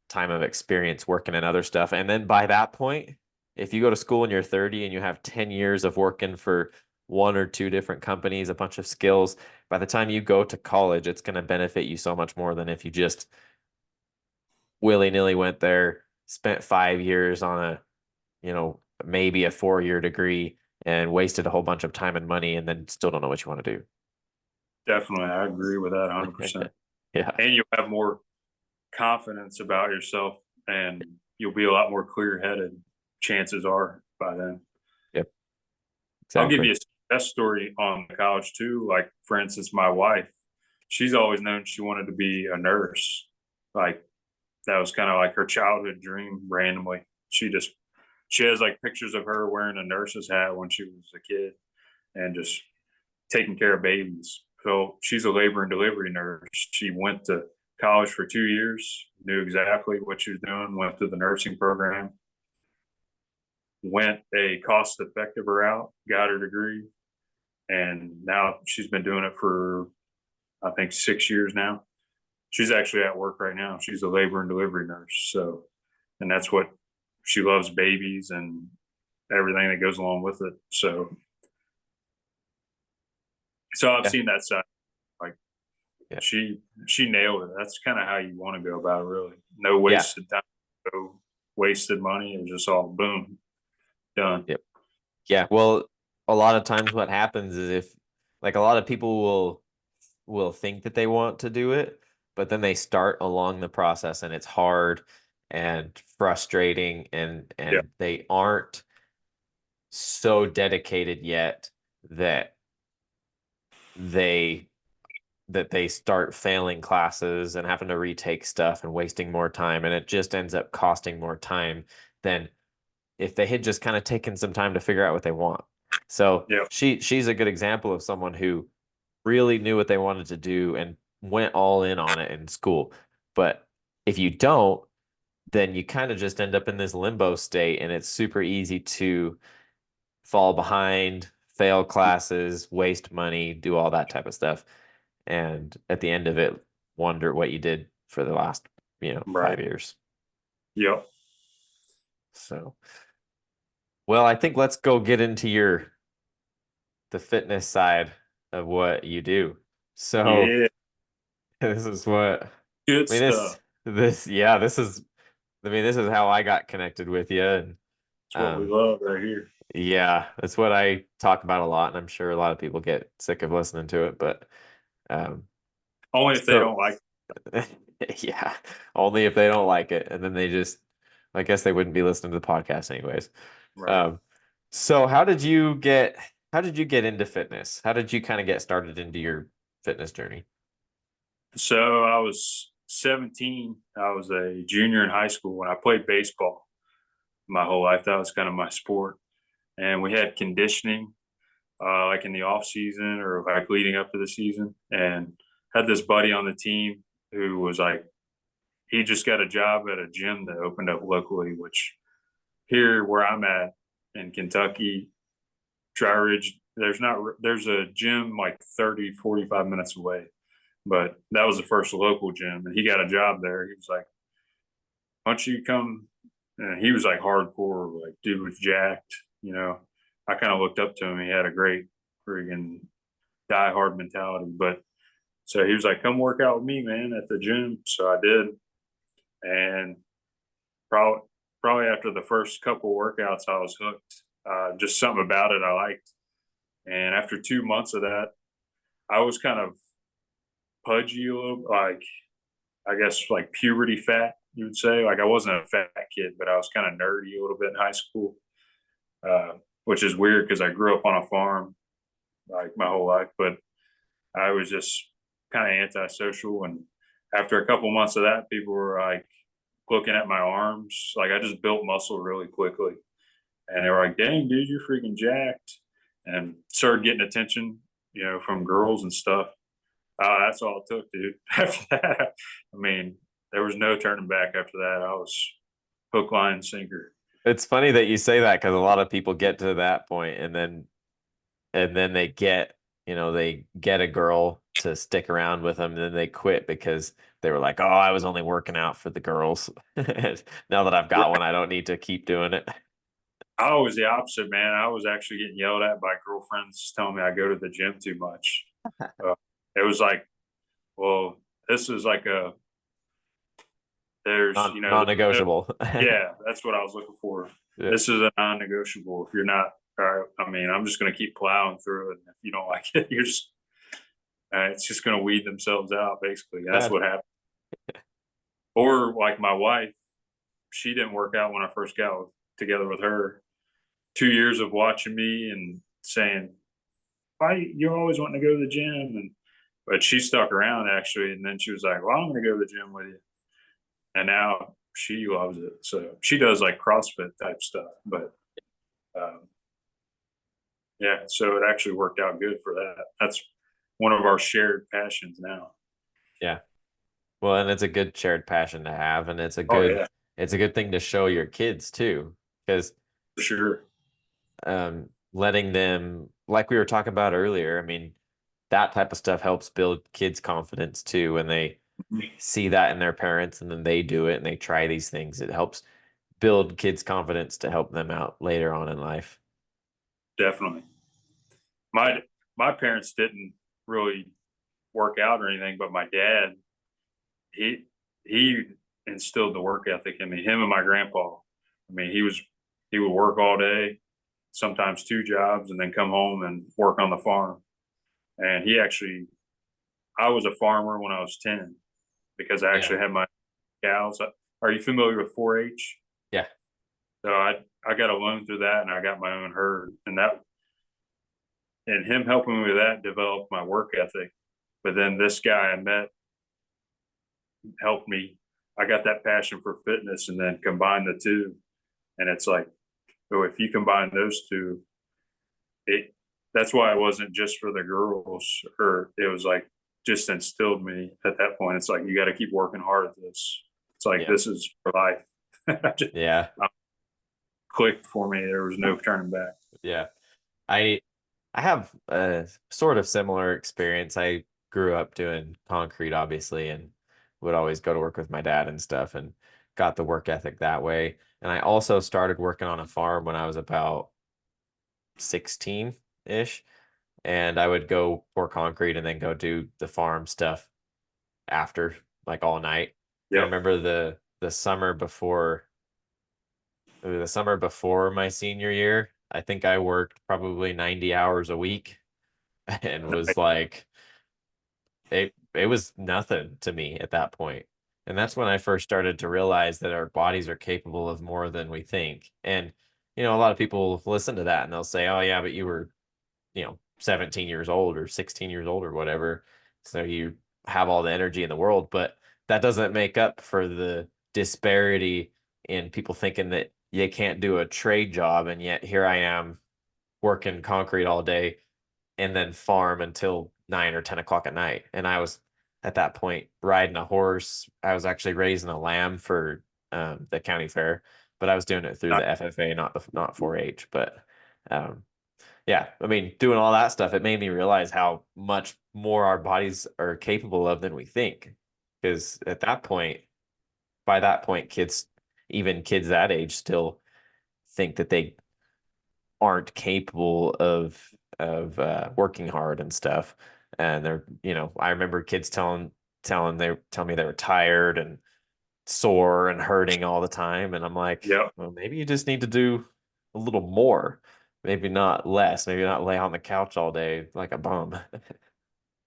S1: time of experience working in other stuff. And then by that point, if you go to school when you're 30 and you have 10 years of working for one or two different companies, a bunch of skills, by the time you go to college, it's going to benefit you so much more than if you just willy-nilly went there, spent 5 years on maybe a 4-year degree and wasted a whole bunch of time and money and then still don't know what you want to do.
S2: Definitely. I agree with that 100%.
S1: Yeah.
S2: And you'll have more confidence about yourself and you'll be a lot more clear headed, chances are by then.
S1: Yep.
S2: I'll give
S1: Exactly.
S2: you a success story on college too. Like, for instance, my wife, she's always known she wanted to be a nurse. Like, that was kind of like her childhood dream randomly. She has like pictures of her wearing a nurse's hat when she was a kid and just taking care of babies. So she's a labor and delivery nurse. She went to college for 2 years, knew exactly what she was doing, went through the nursing program. went a cost effective route, got her degree, and now she's been doing it for I think 6 years now. She's actually at work right now. She's a labor and delivery nurse. So, and that's what she loves, babies and everything that goes along with it. So I've
S1: Yeah.
S2: seen that side. Like
S1: Yeah.
S2: she nailed it. That's kind of how you want to go about it, really. No
S1: Yeah.
S2: wasted time, no wasted money. It was just all boom, done.
S1: Yep. Yeah. Well, a lot of times what happens is if like a lot of people will think that they want to do it, but then they start along the process and it's hard and frustrating
S2: Yeah,
S1: and they aren't so dedicated yet that they they start failing classes and having to retake stuff and wasting more time, and it just ends up costing more time than if they had just kind of taken some time to figure out what they want. So
S2: yeah,
S1: she's a good example of someone who really knew what they wanted to do and went all in on it in school. But if you don't, then you kind of just end up in this limbo state, and it's super easy to fall behind, fail classes, waste money, do all that type of stuff. And at the end of it, wonder what you did for the last,
S2: right.
S1: 5 years.
S2: Yep.
S1: So, well, I think let's go get into the fitness side of what you do. So,
S2: Yeah,
S1: this is what
S2: good
S1: I mean,
S2: stuff.
S1: yeah, this is how I got connected with you. And
S2: It's what we
S1: um,
S2: love right here.
S1: yeah, that's what I talk about a lot. And I'm sure a lot of people get sick of listening to it. But um,
S2: Only if they
S1: so,
S2: don't like it.
S1: yeah, only if they don't like it. And then I guess they wouldn't be listening to the podcast anyways.
S2: Right.
S1: Um, so how did you get into fitness? How did you kind of get started into your fitness journey?
S2: So I was 17. I was a junior in high school when I played baseball my whole life. That was kind of my sport. And we had conditioning, like in the off season or like leading up to the season. And had this buddy on the team who was like, he just got a job at a gym that opened up locally, which here where I'm at in Kentucky, Dry Ridge, there's a gym like 30, 45 minutes away. But that was the first local gym, and he got a job there. He was like, "Why don't you come?" And he was like hardcore, like dude was jacked. You know, I kind of looked up to him. He had a great friggin' die hard mentality. But so he was like, "Come work out with me, man, at the gym." So I did, and probably probably after the first couple workouts, I was hooked. Just something about it I liked. And after 2 months of that, I was kind of pudgy a little, like I guess like puberty fat, you would say. Like I wasn't a fat kid, but I was kind of nerdy a little bit in high school, which is weird because I grew up on a farm like my whole life, but I was just kind of antisocial. And after a couple months of that, people were like looking at my arms. Like I just built muscle really quickly. And they were like, dang, dude, you're freaking jacked. And started getting attention, from girls and stuff. That's all it took, dude. After that, I mean, there was no turning back after that. I was hook, line, sinker.
S1: It's funny that you say that because a lot of people get to that point and then they get a girl to stick around with them, and then they quit because they were like, "Oh, I was only working out for the girls. Now that I've got one,
S2: Right.
S1: I don't need to keep doing it."
S2: I was the opposite, man. I was actually getting yelled at by girlfriends telling me I go to the gym too much. Uh, it was like, well, this is like
S1: Non-negotiable.
S2: yeah, that's what I was looking for.
S1: Yeah.
S2: This is a non-negotiable. If you're not, I mean, I'm just going to keep plowing through it. And if you don't like it, it's just going to weed themselves out. Basically, that's
S1: Yeah.
S2: what happened. Or like my wife, she didn't work out when I first got together with her. 2 years of watching me and saying, "Why you're always wanting to go to the gym?" And but she stuck around actually, and then she was like, "Well, I'm going to go to the gym with you." And now she loves it. So she does like CrossFit type stuff, but um, yeah, so it actually worked out good for that. That's one of our shared passions now.
S1: Yeah. Well, and it's a good shared passion to have, and
S2: Oh yeah,
S1: it's a good thing to show your kids too, because
S2: sure.
S1: Letting them, like we were talking about earlier, I mean, that type of stuff helps build kids' confidence too when they see that in their parents and then they do it and they try these things. It helps build kids' confidence to help them out later on in life.
S2: Definitely. My parents didn't really work out or anything, but my dad, he he instilled the work ethic in me. Him and my grandpa. I mean, he would work all day, sometimes two jobs, and then come home and work on the farm. And he actually, I was a farmer when I was 10 because I
S1: Yeah.
S2: actually had my cows. Are you familiar with 4-H?
S1: Yeah.
S2: So I got a loan through that, and I got my own herd, and him helping me with that developed my work ethic. But then this guy I met helped me. I got that passion for fitness, and then combine the two, and it's like, oh, if you combine those two, it that's why it wasn't just for the girls, or it was like just instilled me at that point. It's like you got to keep working hard at this. It's like
S1: Yeah.
S2: this is for life. Just
S1: Yeah.
S2: clicked for me. There was no turning back.
S1: Yeah. I I have a sort of similar experience. I grew up doing concrete, obviously, and would always go to work with my dad and stuff and got the work ethic that way. And I also started working on a farm when I was about 16-ish. And I would go pour concrete and then go do the farm stuff after, like all night. And I
S2: Yep.
S1: remember the summer before my senior year, I think I worked probably 90 hours a week and was like it was nothing to me at that point. And that's when I first started to realize that our bodies are capable of more than we think. And a lot of people listen to that and they'll say, "Oh yeah, but you were, 17 years old or 16 years old or whatever. So you have all the energy in the world." But that doesn't make up for the disparity in people thinking that you can't do a trade job. And yet here I am working concrete all day and then farm until 9 or 10 o'clock at night. And I was at that point riding a horse. I was actually raising a lamb for the county fair, but I was doing it through the FFA, not 4-H. But um, yeah, I mean, doing all that stuff, it made me realize how much more our bodies are capable of than we think. Because at that point, by that point, even kids that age, still think that they aren't capable of working hard and stuff. And I remember kids tell me they were tired and sore and hurting all the time. And I'm like,
S2: Yep.
S1: well, maybe you just need to do a little more, maybe not less, maybe not lay on the couch all day like a bum.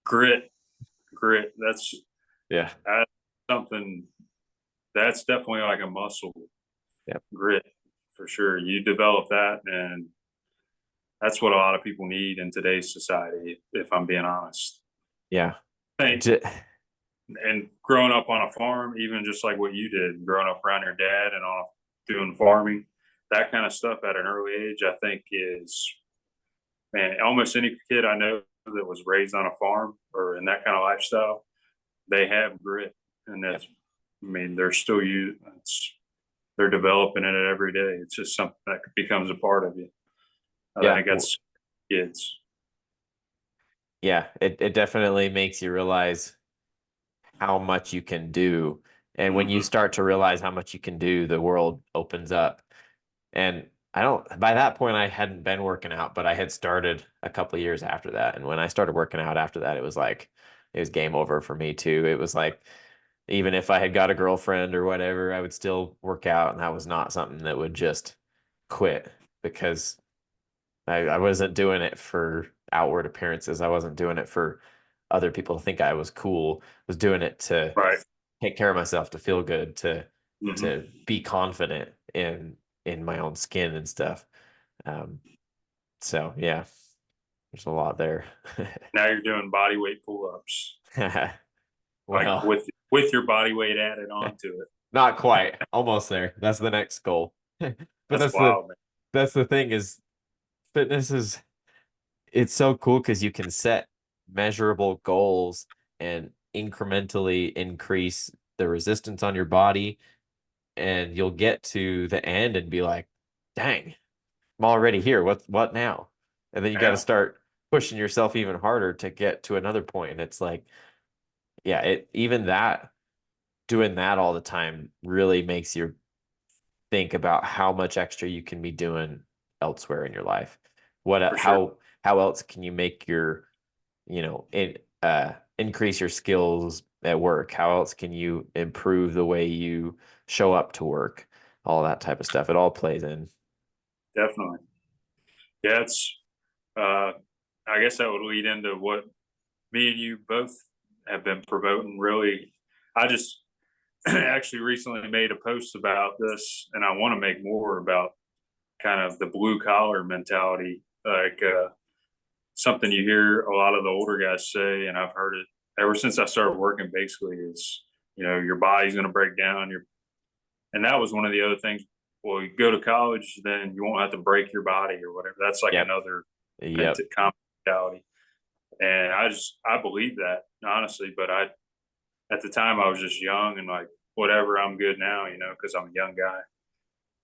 S2: Grit, grit.
S1: Yeah.
S2: That's something that's definitely like a muscle.
S1: Yeah.
S2: Grit for sure. You develop that, and that's what a lot of people need in today's society. If I'm being honest,
S1: Yeah.
S2: I think,
S1: J-
S2: and growing up on a farm, even just like what you did, growing up around your dad and on doing farming, that kind of stuff at an early age, I think is, man, almost any kid I know that was raised on a farm or in that kind of lifestyle, they have grit, and
S1: yeah.
S2: that's, I mean, they're still you. They're developing it every day. It's just something that becomes a part of you. I
S1: Yeah.
S2: think that's kids.
S1: Yeah. It definitely makes you realize how much you can do. And when you
S2: Mm-hmm.
S1: start to realize how much you can do, the world opens up. And by that point, I hadn't been working out, but I had started a couple of years after that. And when I started working out after that, it was game over for me too. It was like, even if I had got a girlfriend or whatever, I would still work out. And that was not something that would just quit because I wasn't doing it for outward appearances. I wasn't doing it for other people to think I was cool. I was doing it to
S2: Right.
S1: take care of myself, to feel good,
S2: Mm-hmm.
S1: to be confident in my own skin and stuff. Um, so yeah, there's a lot there.
S2: Now you're doing body weight pull ups, like
S1: Well,
S2: with your body weight added onto it.
S1: not quite. Almost there. That's the next goal. But
S2: That's wild, man.
S1: that's the thing is fitness is it's so cool because you can set measurable goals and incrementally increase the resistance on your body, and you'll get to the end and be like, dang, I'm already here. What now? And then you got to
S2: Yeah,
S1: start pushing yourself even harder to get to another point. And it's like, yeah, it even that doing that all the time really makes you think about how much extra you can be doing elsewhere in your life.
S2: for sure.
S1: How else can you make your, increase your skills at work? How else can you improve the way you show up to work? All that type of stuff. It all plays in.
S2: Definitely. Yeah, it's, uh, I guess that would lead into what me and you both have been promoting. Really, I just actually recently made a post about this, and I want to make more about kind of the blue collar mentality. Like, something you hear a lot of the older guys say, and I've heard it ever since I started working. Basically, is your body's going to break down. And that was one of the other things. Well, you go to college, then you won't have to break your body or whatever. That's like
S1: Yep.
S2: another
S1: Yep.
S2: mentality. And I believe that honestly, but at the time I was just young and like whatever, I'm good now, because I'm a young guy.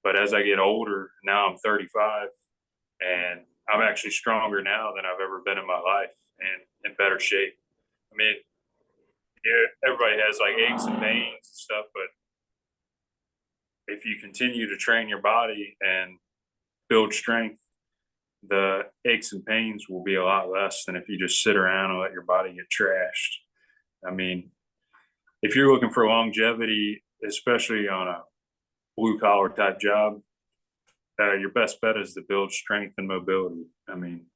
S2: But as I get older, now I'm 35, and I'm actually stronger now than I've ever been in my life, and in better shape. I mean, yeah, everybody has like aches and pains and stuff, but if you continue to train your body and build strength, the aches and pains will be a lot less than if you just sit around and let your body get trashed. I mean, if you're looking for longevity, especially on a blue collar type job, your best bet is to build strength and mobility. I mean,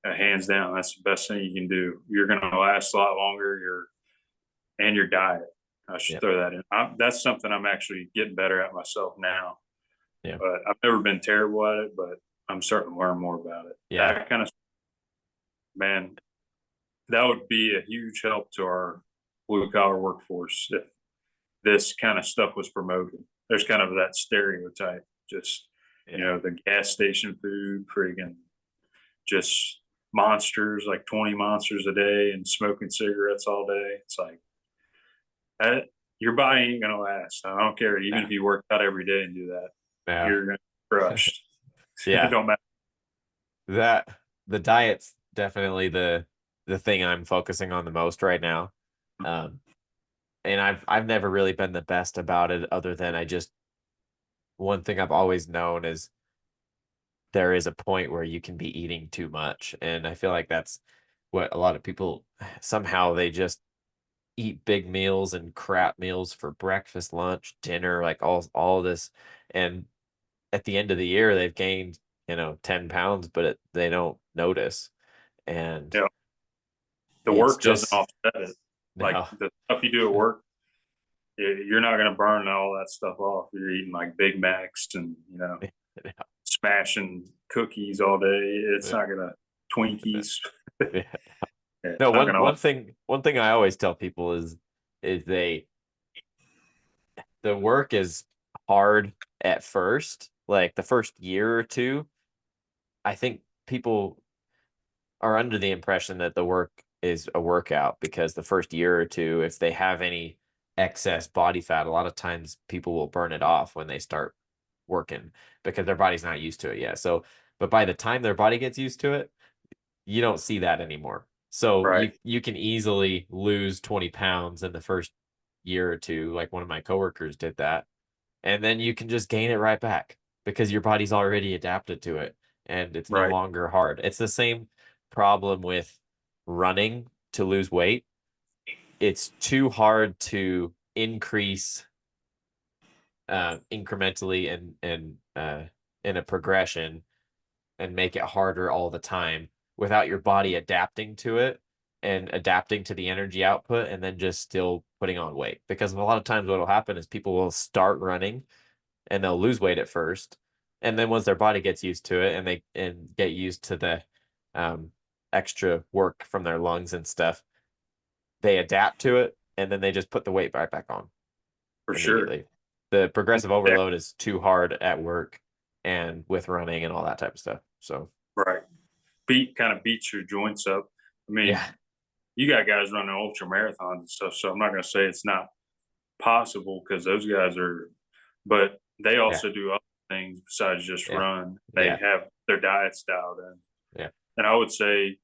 S2: hands down, that's the best thing you can do. You're going to last a lot longer. And your diet. I should
S1: Yep.
S2: throw that in. That's something I'm actually getting better at myself now.
S1: Yeah.
S2: But I've never been terrible at it. But I'm starting to learn more about it.
S1: Yeah.
S2: That kind of, man, that would be a huge help to our blue collar workforce if this kind of stuff was promoted. There's kind of that stereotype, just
S1: Yeah.
S2: the gas station food, friggin' just monsters, like 20 monsters a day, and smoking cigarettes all day. It's like that, your body ain't gonna last. I don't care. Even
S1: Yeah.
S2: if you work out every day and do that,
S1: Yeah.
S2: you're gonna be crushed. It
S1: Yeah.
S2: don't matter.
S1: That the diet's definitely the thing I'm focusing on the most right now. Um, and I've never really been the best about it other than I just one thing I've always known is there is a point where you can be eating too much. And I feel like that's what a lot of people somehow they just eat big meals and crap meals for breakfast, lunch, dinner, like all this. And at the end of the year, they've gained, 10 pounds, but they don't notice. And
S2: You know, the
S1: it's
S2: work doesn't
S1: just
S2: offset it. Like
S1: no.
S2: the stuff you do at work, you're not gonna burn all that stuff off. You're eating like Big Macs and smashing cookies all day. It's not gonna Twinkies. Yeah,
S1: No,
S2: it's not gonna.
S1: one thing I always tell people is the work is hard at first, like the first year or two. I think people are under the impression that the work is a workout because the first year or two, if they have any excess body fat, a lot of times people will burn it off when they start working because their body's not used to it yet. So, but by the time their body gets used to it, you don't see that anymore. So
S2: Right,
S1: you can easily lose 20 pounds in the first year or two, like one of my coworkers did that. And then you can just gain it right back because your body's already adapted to it and it's no
S2: right.
S1: longer hard. It's the same problem with running to lose weight. It's too hard to increase incrementally and in a progression and make it harder all the time without your body adapting to it and adapting to the energy output and then just still putting on weight. Because a lot of times what will happen is people will start running and they'll lose weight at first. And then once their body gets used to it and they get used to the um, extra work from their lungs and stuff, they adapt to it and then they just put the weight right back on
S2: For sure.
S1: immediately. The progressive
S2: Yeah,
S1: overload is too hard at work and with running and all that type of stuff. So
S2: right. Kind of beats your joints up. I mean,
S1: yeah,
S2: you got guys running ultra marathons and stuff, so I'm not going to say it's not possible because those guys are, but they
S1: yeah,
S2: also do other things besides just
S1: Yeah.
S2: run. They
S1: Yeah.
S2: have their diets dialed in.
S1: Yeah.
S2: And I would say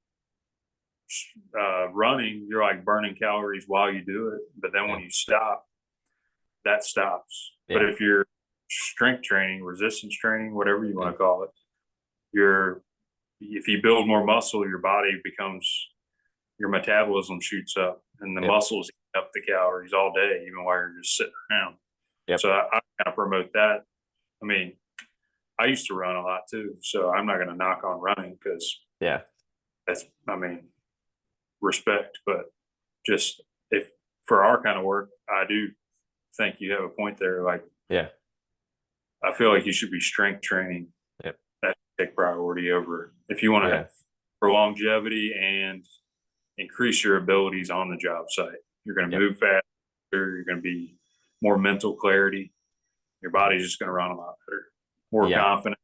S2: running, you're like burning calories while you do it, but then
S1: Yeah.
S2: when you stop, that stops. But
S1: Yeah.
S2: if you're strength training, resistance training, whatever you want
S1: Yeah.
S2: to call it, you're if you build more muscle, your body becomes your metabolism shoots up, and the
S1: Yep.
S2: muscles eat up the calories all day, even while you're just sitting around.
S1: Yep.
S2: So I kind of promote that. I mean, I used to run a lot too, so I'm not going to knock on running because
S1: Yeah.
S2: that's, I mean, respect, but just if for our kind of work, I do think you have a point there. Like,
S1: Yeah.
S2: I feel like you should be strength training
S1: Yep.
S2: that take priority over if you want to
S1: Yeah.
S2: have for longevity and increase your abilities on the job site. You're going to
S1: Yep.
S2: move faster. You're going to be more mental clarity. Your body's just going to run a lot better, more
S1: Yeah.
S2: confident.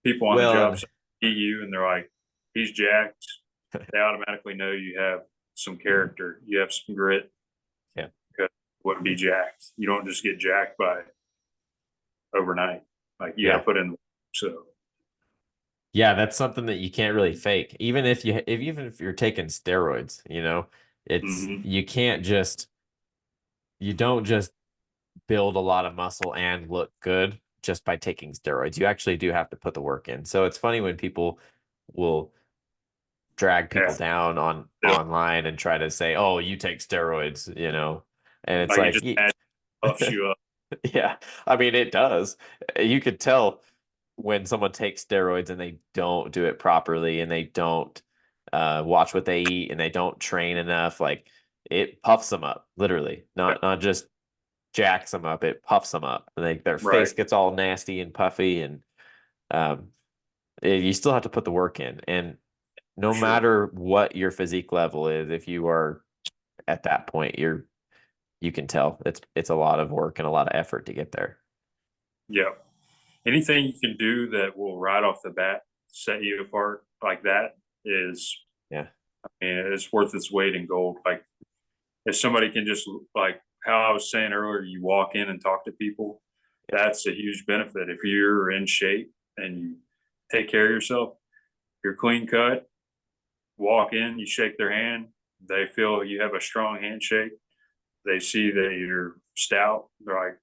S2: People on the
S1: Well,
S2: job
S1: and
S2: site see you and they're like, he's jacked. They automatically know you have some character. You have some grit.
S1: yeah.
S2: Because you wouldn't be jacked. You don't just get jacked by overnight. Like you got
S1: Yeah.
S2: to put in. So
S1: Yeah, that's something that you can't really fake. Even if you're taking steroids,
S2: mhm.
S1: you can't just you don't just build a lot of muscle and look good just by taking steroids. You actually do have to put the work in. So it's funny when people will drag people
S2: Yeah,
S1: down on online and try to say, "Oh, you take steroids," and it's
S2: like it
S1: like,
S2: just puffs you up.
S1: yeah, I mean, it does. You could tell when someone takes steroids and they don't do it properly and they don't watch what they eat and they don't train enough. Like it puffs them up, literally,
S2: Yeah,
S1: not just jacks them up. It puffs them up. And their
S2: right.
S1: face gets all nasty and puffy, and um, you still have to put the work in. And
S2: For
S1: no
S2: sure.
S1: matter what your physique level is, if you are at that point, you can tell it's a lot of work and a lot of effort to get there.
S2: Yeah. Anything you can do that will right off the bat set you apart like that is,
S1: Yeah.
S2: I mean, it's worth its weight in gold. Like if somebody can just like how I was saying earlier, you walk in and talk to people,
S1: Yep.
S2: that's a huge benefit. If you're in shape and you take care of yourself, you're clean cut, walk in, you shake their hand, they feel you have a strong handshake. They see that you're stout. They're like,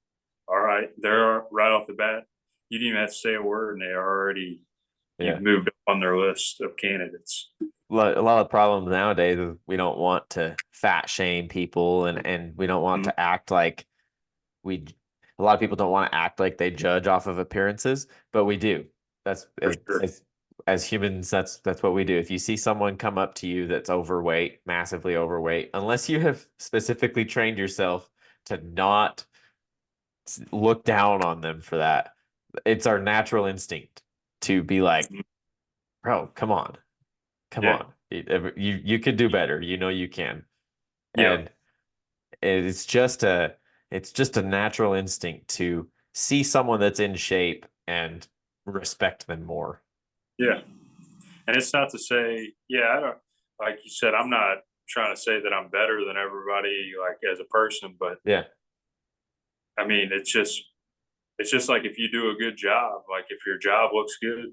S2: all right, they're right off the bat. You didn't even have to say a word, and they already
S1: Yeah.
S2: you've moved up on their list of candidates.
S1: A lot of problems nowadays is we don't want to fat shame people and we don't want
S2: Mhm.
S1: to act like we a lot of people don't want to act like they judge off of appearances, but we do. That's
S2: For sure.
S1: as humans, that's what we do. If you see someone come up to you that's overweight, massively overweight, unless you have specifically trained yourself to not look down on them for that, it's our natural instinct to be like,
S2: Mhm.
S1: bro, come on. Come
S2: Yeah.
S1: on. You could do better. You know you can.
S2: Yeah.
S1: And it's just a natural instinct to see someone that's in shape and respect them more.
S2: Yeah. And it's not to say, yeah, I don't, like you said, I'm not trying to say that I'm better than everybody, like as a person, but
S1: Yeah.
S2: I mean, it's just like if you do a good job, like if your job looks good,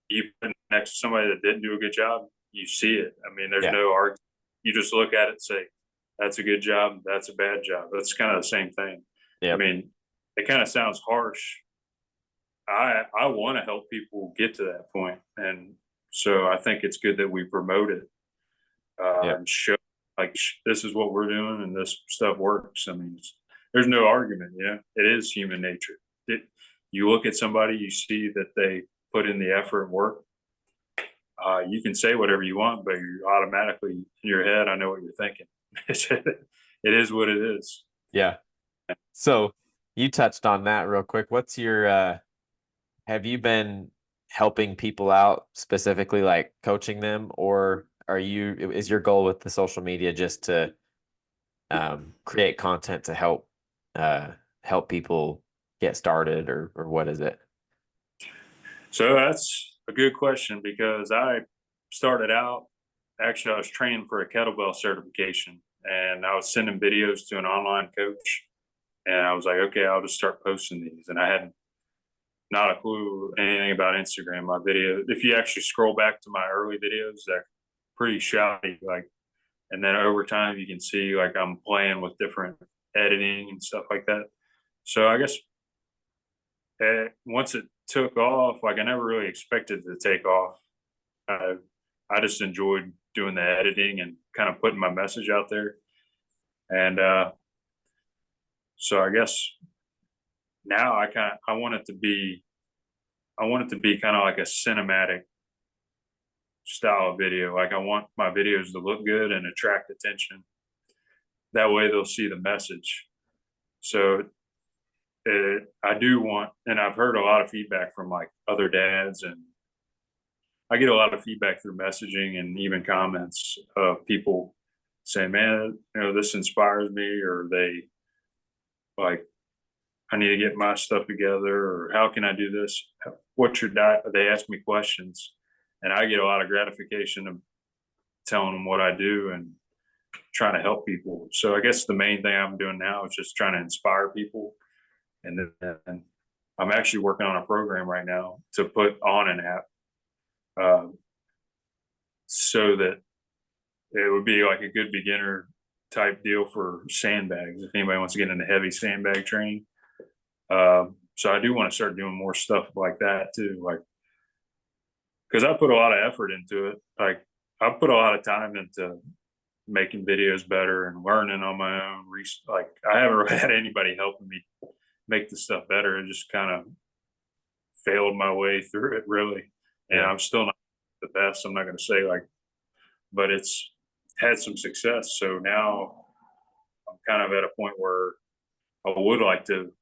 S2: you put next to somebody that didn't do a good job, you see it. I mean, there's
S1: Yeah.
S2: no argument. You just look at it and say, that's a good job, that's a bad job. That's kind of the same thing. I
S1: Yep.
S2: mean, it kind of sounds harsh. I want to help people get to that point, and so I think it's good that we promote it
S1: Yep.
S2: and show like this is what we're doing and this stuff works. I mean, there's no argument. Yeah, it is human nature. You look at somebody, you see that they put in the effort and work. You can say whatever you want, but you automatically in your head, I know what you're thinking. It is what it is.
S1: Yeah. So you touched on that real quick. What's your have you been helping people out specifically like coaching them, or is your goal with the social media just to create content to uh, help people get started, or what is it?
S2: So that's a good question because I started out, actually, I was training for a kettlebell certification and I was sending videos to an online coach. And I was like, okay, I'll just start posting these. And I had not a clue anything about Instagram. My video, if you actually scroll back to my early videos, they're pretty shoddy. Like, and then over time, you can see like I'm playing with different editing and stuff like that. So I guess once it took off, like I never really expected it to take off. I, I just enjoyed doing the editing and kind of putting my message out there. And so I guess now I want it to be kind of like a cinematic style of video. Like I want my videos to look good and attract attention. That way they'll see the message. So I do want, and I've heard a lot of feedback from like other dads, and I get a lot of feedback through messaging and even comments of people saying, "Man, this inspires me," or they like, "I need to get my stuff together," or "How can I do this? What's your diet?" They ask me questions, and I get a lot of gratification of telling them what I do and trying to help people. So I guess the main thing I'm doing now is just trying to inspire people. And then I'm actually working on a program right now to put on an app, so that it would be like a good beginner type deal for sandbags if anybody wants to get into heavy sandbag training. So I do want to start doing more stuff like that too, like because I put a lot of effort into it. Like I put a lot of time into making videos better and learning on my own. Like I haven't really had anybody helping me make the stuff better. It just kind of failed my way through it really, and
S1: Yeah.
S2: I'm still not the best. I'm not going to say like, but it's had some success. So now I'm kind of at a point where I would like to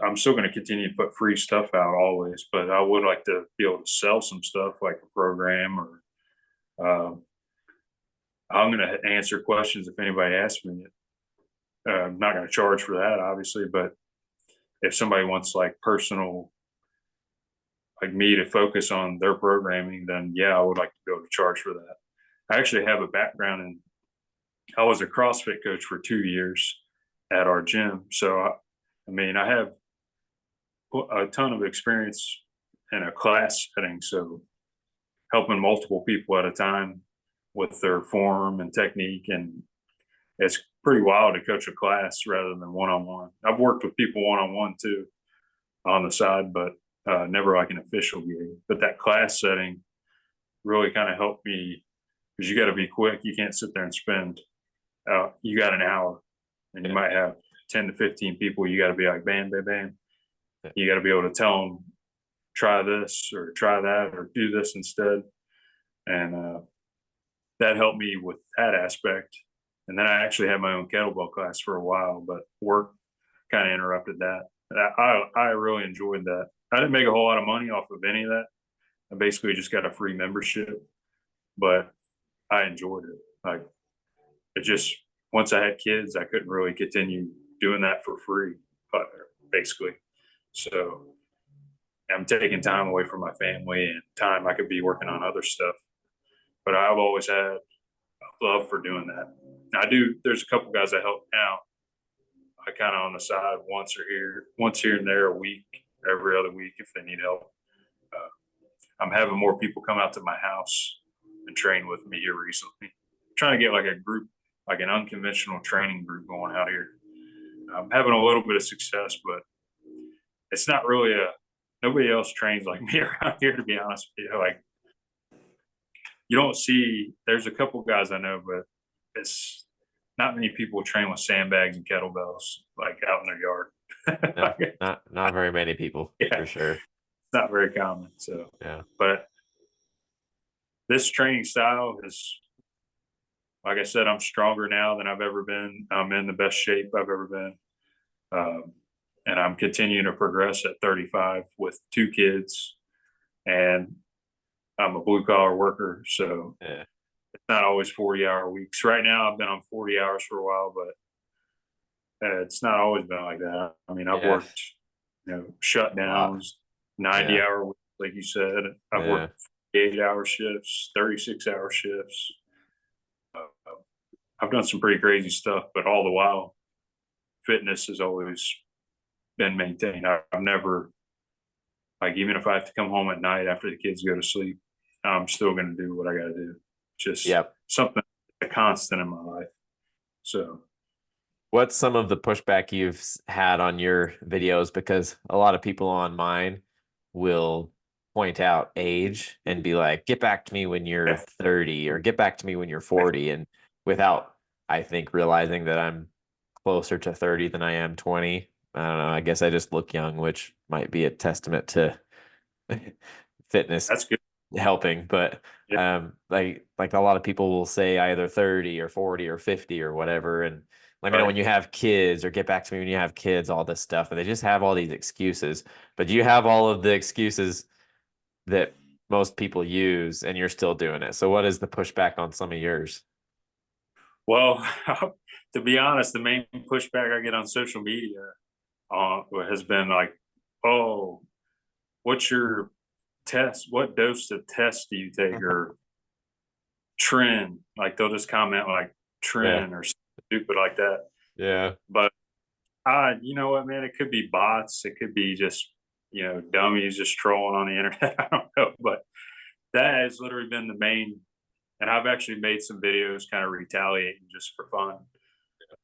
S2: I'm still going to continue to put free stuff out always, but I would like to be able to sell some stuff like a program or I'm going to answer questions if anybody asks me. I'm not going to charge for that, obviously, but if somebody wants like personal, like me to focus on their programming, then yeah, I would like to be able to charge for that. I actually have a background in, I was a CrossFit coach for 2 years at our gym. So, I mean, I have a ton of experience in a class setting. So, helping multiple people at a time with their form and technique. And it's pretty wild to coach a class rather than one on one. I've worked with people one on one too on the side, but never like an official gig. But that class setting really kind of helped me because you got to be quick. You can't sit there and spend, you got an hour and you might have 10 to 15 people. You got to be like, bam, bam, bam. You got to be able to tell them, try this or try that or do this instead. And that helped me with that aspect. And then I actually had my own kettlebell class for a while, but work kind of interrupted that. I really enjoyed that. I didn't make a whole lot of money off of any of that. I basically just got a free membership, but I enjoyed it. Like it just once I had kids, I couldn't really continue doing that for free, basically. So I'm taking time away from my family and time I could be working on other stuff. But I've always had a love for doing that. I do. There's a couple guys I help now. I kind of on the side once here and there a week, every other week if they need help. I'm having more people come out to my house and train with me here recently. I'm trying to get like a group, like an unconventional training group going out here. I'm having a little bit of success, but it's not really nobody else trains like me around here, to be honest with you. Like you don't see, there's a couple guys I know, but it's not many people train with sandbags and kettlebells like out in their yard.
S1: No, not very many people
S2: Yeah,
S1: for sure.
S2: it's not very common. So,
S1: Yeah.
S2: but this training style is, like I said, I'm stronger now than I've ever been. I'm in the best shape I've ever been. And I'm continuing to progress at 35 with 2 kids. And I'm a blue collar worker. So
S1: Yeah.
S2: it's not always 40-hour weeks. Right now, I've been on 40 hours for a while, but it's not always been like that. I mean, I've
S1: Yeah.
S2: worked,
S1: A lot.
S2: shutdowns, 90
S1: Yeah.
S2: hour weeks, like you said. I've
S1: Yeah.
S2: worked 8-hour shifts, 36-hour shifts. I've done some pretty crazy stuff, but all the while, fitness has always been maintained. I've never Like, even if I have to come home at night after the kids go to sleep, I'm still going to do what I got to do. Just
S1: Yep.
S2: something, a constant in my life. So,
S1: What's some of the pushback you've had on your videos? Because a lot of people on mine will point out age and be like, get back to me when you're
S2: yeah,
S1: 30 or get back to me when you're 40. And without, I think, realizing that I'm closer to 30 than I am 20. I don't know. I guess I just look young, which might be a testament to fitness
S2: that's good.
S1: helping, but
S2: Yeah,
S1: like a lot of people will say either 30 or 40 or 50 or whatever, and let me know
S2: right.
S1: when you have kids, or get back to me when you have kids, all this stuff, and they just have all these excuses. But you have all of the excuses that most people use, and you're still doing it. So what is the pushback on some of yours?
S2: Well, to be honest, the main pushback I get on social media has been like, "Oh, what's your test? What dose of test do you take?" Or trend. Like, they'll just comment like
S1: Yeah,
S2: trend or stupid like that.
S1: yeah,
S2: But you know what, man? It could be bots. It could be just, dummies just trolling on the internet. I don't know, but that has literally been the main. And I've actually made some videos kind of retaliating just for fun.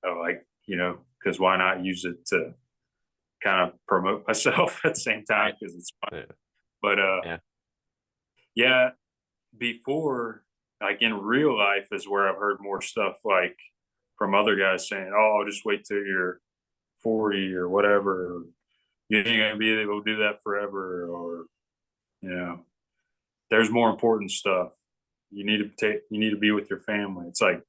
S2: Like, because why not use it to kind of promote myself at the same time
S1: right,
S2: because it's fun.
S1: yeah,
S2: But
S1: yeah,
S2: yeah, before, like in real life, is where I've heard more stuff like from other guys saying, "Oh, I'll just wait till you're 40 or whatever. Or, you ain't gonna be able to do that forever." Or, you know, there's more important stuff. You need to be with your family. It's like,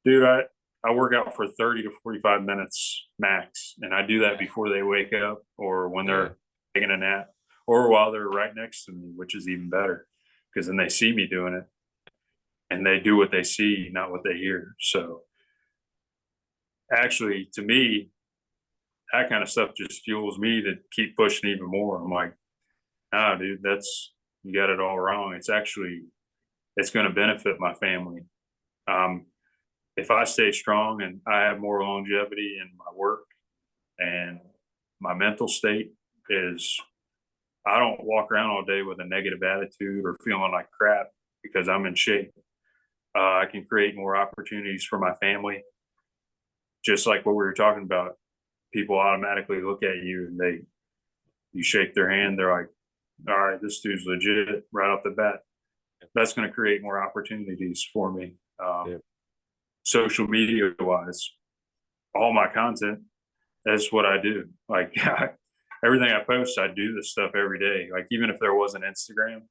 S2: dude, I work out for 30 to 45 minutes max, and I do that before they wake up or when
S1: yeah,
S2: they're taking a nap or while they're right next to me, which is even better because then they see me doing it and they do what they see, not what they hear. So, actually, to me, that kind of stuff just fuels me to keep pushing even more. I'm like, nah, dude, you got it all wrong. It's going to benefit my family. Um, if I stay strong and I have more longevity in my work and my mental state is, I don't walk around all day with a negative attitude or feeling like crap because I'm in shape. I can create more opportunities for my family. Just like what we were talking about, people automatically look at you and you shake their hand. They're like, all right, this dude's legit right off the bat. That's going to create more opportunities for me.
S1: yeah.
S2: Social media wise, all my content, that's what I do. Like, everything I post, I do this stuff every day. Like, even if there wasn't Instagram,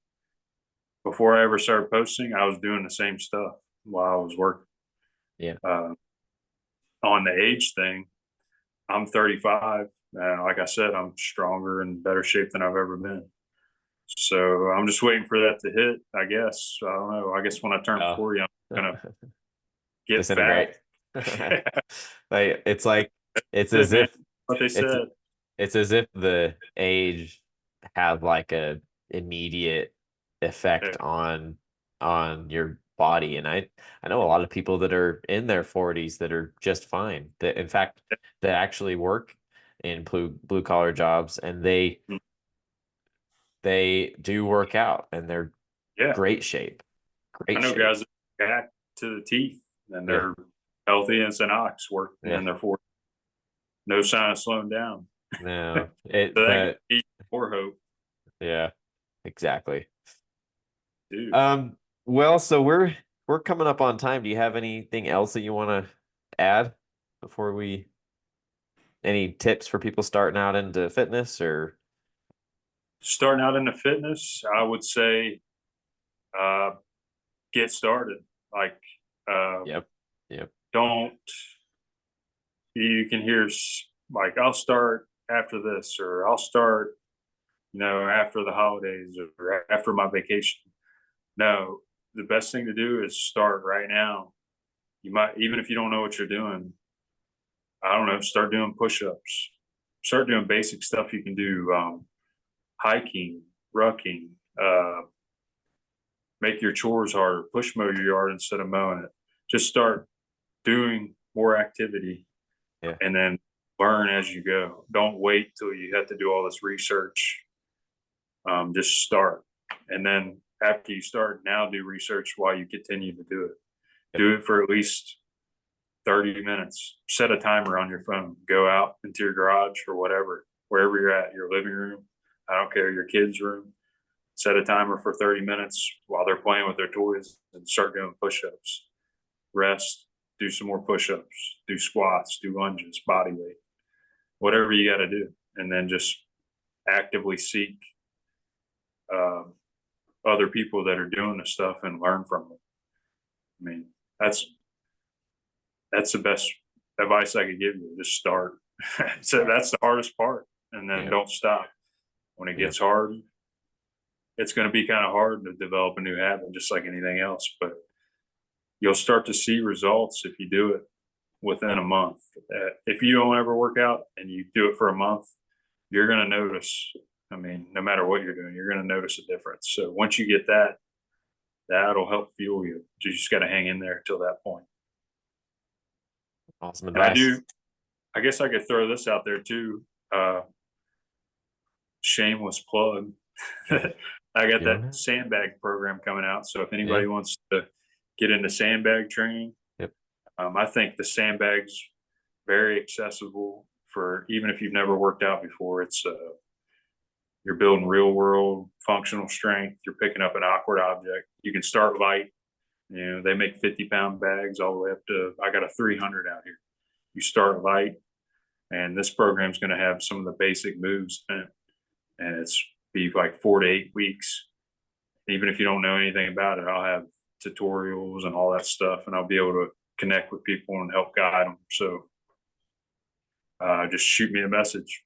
S2: before I ever started posting, I was doing the same stuff while I was working.
S1: Yeah.
S2: Uh, on the age thing, I'm 35. And like I said, I'm stronger and better shape than I've ever been. So I'm just waiting for that to hit, I guess. I don't know. I guess when I turn
S1: Oh.
S2: 40, I'm going to get
S1: Disintegrate.
S2: fat.
S1: Like it's
S2: It,
S1: as
S2: man.
S1: if
S2: What they
S1: it's
S2: said.
S1: it's as if the age has like a immediate
S2: Yeah.
S1: effect on your body. And I know a lot of people that are in their 40s that are just fine, that in fact that actually work in blue collar jobs, and they do work out and they're
S2: Yeah.
S1: great shape,
S2: I
S1: great
S2: know
S1: shape.
S2: guys that are jacked to the teeth and
S1: Yeah,
S2: they're healthy as an ox working
S1: yeah.
S2: in their 40s. No sign of slowing down. So
S1: No,
S2: that gives
S1: but
S2: me more hope,
S1: yeah, exactly.
S2: dude.
S1: Um, well, so we're coming up on time. Do you have anything else that you want to add before we any tips for people starting out into fitness or
S2: Starting out into fitness, I would say uh, get started. Like, uh,
S1: yep, yep,
S2: don't, you can hear like, I'll start after this, or I'll start, after the holidays or after my vacation. No, the best thing to do is start right now. You might, even if you don't know what you're doing, I don't know, start doing push-ups, start doing basic stuff you can do. Hiking, rucking, make your chores harder, push mow your yard instead of mowing it. Just start doing more activity
S1: yeah,
S2: and then learn as you go. Don't wait till you have to do all this research Just start. And then after you start, now do research while you continue to do it.
S1: Yep.
S2: Do it for at least 30 minutes. Set a timer on your phone. Go out into your garage or whatever, wherever you're at, your living room. I don't care, your kids' room. Set a timer for 30 minutes while they're playing with their toys and start doing push ups. Rest, do some more push ups, do squats, do lunges, body weight, whatever you got to do. And then just actively seek other people that are doing the stuff and learn from them. I mean, that's the best advice I could give you. Just start. So that's the hardest part, and then
S1: Yep.
S2: don't stop. When it gets hard, it's going to be kind of hard to develop a new habit, just like anything else. But you'll start to see results if you do it within a month. If you don't ever work out and you do it for a month, you're going to notice. I mean, no matter what you're doing, you're going to notice a difference. So once you get that, that'll help fuel you. You just got to hang in there till that point.
S1: Awesome
S2: And
S1: advice.
S2: I guess I could throw this out there too. Shameless plug. I got
S1: Yeah.
S2: that sandbag program coming out. So if anybody wants to get into sandbag training,
S1: Yep.
S2: I think the sandbag's very accessible for even if you've never worked out before. It's you're building real world functional strength. You're picking up an awkward object. You can start light. You know, they make 50-pound bags all the way up to, I got a 300 out here. You start light, and this program is going to have some of the basic moves in it. And it's be like 4 to 8 weeks. Even if you don't know anything about it, I'll have tutorials and all that stuff, and I'll be able to connect with people and help guide them. So just shoot me a message.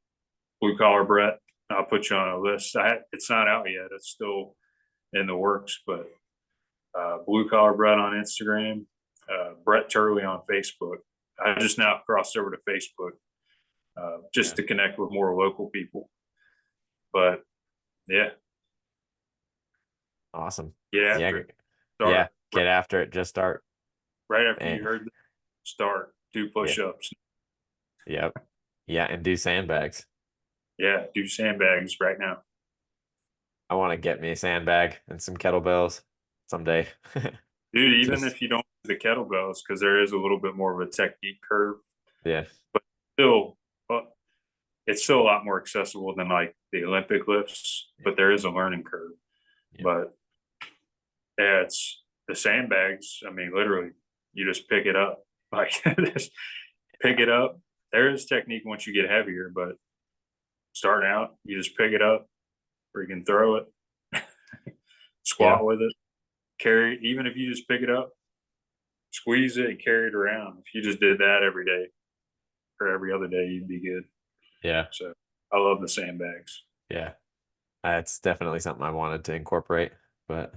S2: Blue Collar Brett, I'll put you on a list. It's not out yet. It's still in the works, but Blue Collar Brett on Instagram, Brett Turley on Facebook. I just now crossed over to Facebook just to connect with more local people. But yeah.
S1: Awesome.
S2: Get after it. Start.
S1: Get after it. Just start.
S2: Right after you heard start, do push-ups.
S1: Yep. Yeah, and do sandbags.
S2: Yeah, do sandbags right now.
S1: I want to get me a sandbag and some kettlebells someday.
S2: Dude, even if you don't do the kettlebells, because there is a little bit more of a technique curve.
S1: Yeah.
S2: But still, it's still a lot more accessible than like the Olympic lifts, but there is a learning curve.
S1: Yeah.
S2: But yeah, it's the sandbags. I mean, literally, you just pick it up. Like, just pick it up. There is technique once you get heavier, but starting out, you just pick it up, or you can throw it, squat with it, carry it. Even if you just pick it up, squeeze it, and carry it around. If you just did that every day or every other day, you'd be good.
S1: Yeah.
S2: So I love the sandbags.
S1: Yeah. That's definitely something I wanted to incorporate, but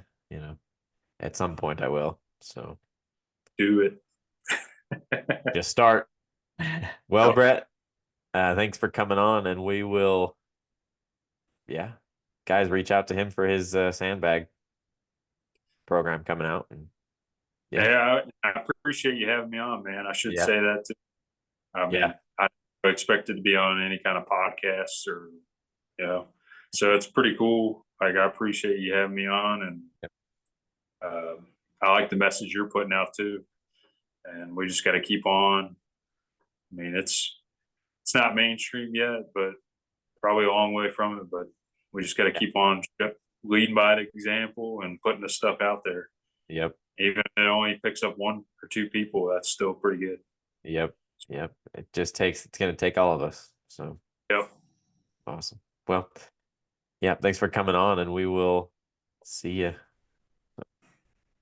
S1: at some point I will. So
S2: do it.
S1: just start. Well, Brett, thanks for coming on, and we will, guys, reach out to him for his sandbag program coming out. And
S2: I appreciate you having me on, man. I should say that too. I mean, I don't expect it to be on any kind of podcast or, so it's pretty cool. Like, I appreciate you having me on, and I like the message you're putting out too. And we just got to keep on. I mean, it's not mainstream yet, but probably a long way from it. But we just got to keep on leading by the example and putting the stuff out there.
S1: Yep.
S2: Even if it only picks up 1 or 2 people, that's still pretty good.
S1: Yep. It's going to take all of us. So,
S2: yep.
S1: Awesome. Well, thanks for coming on, and we will see you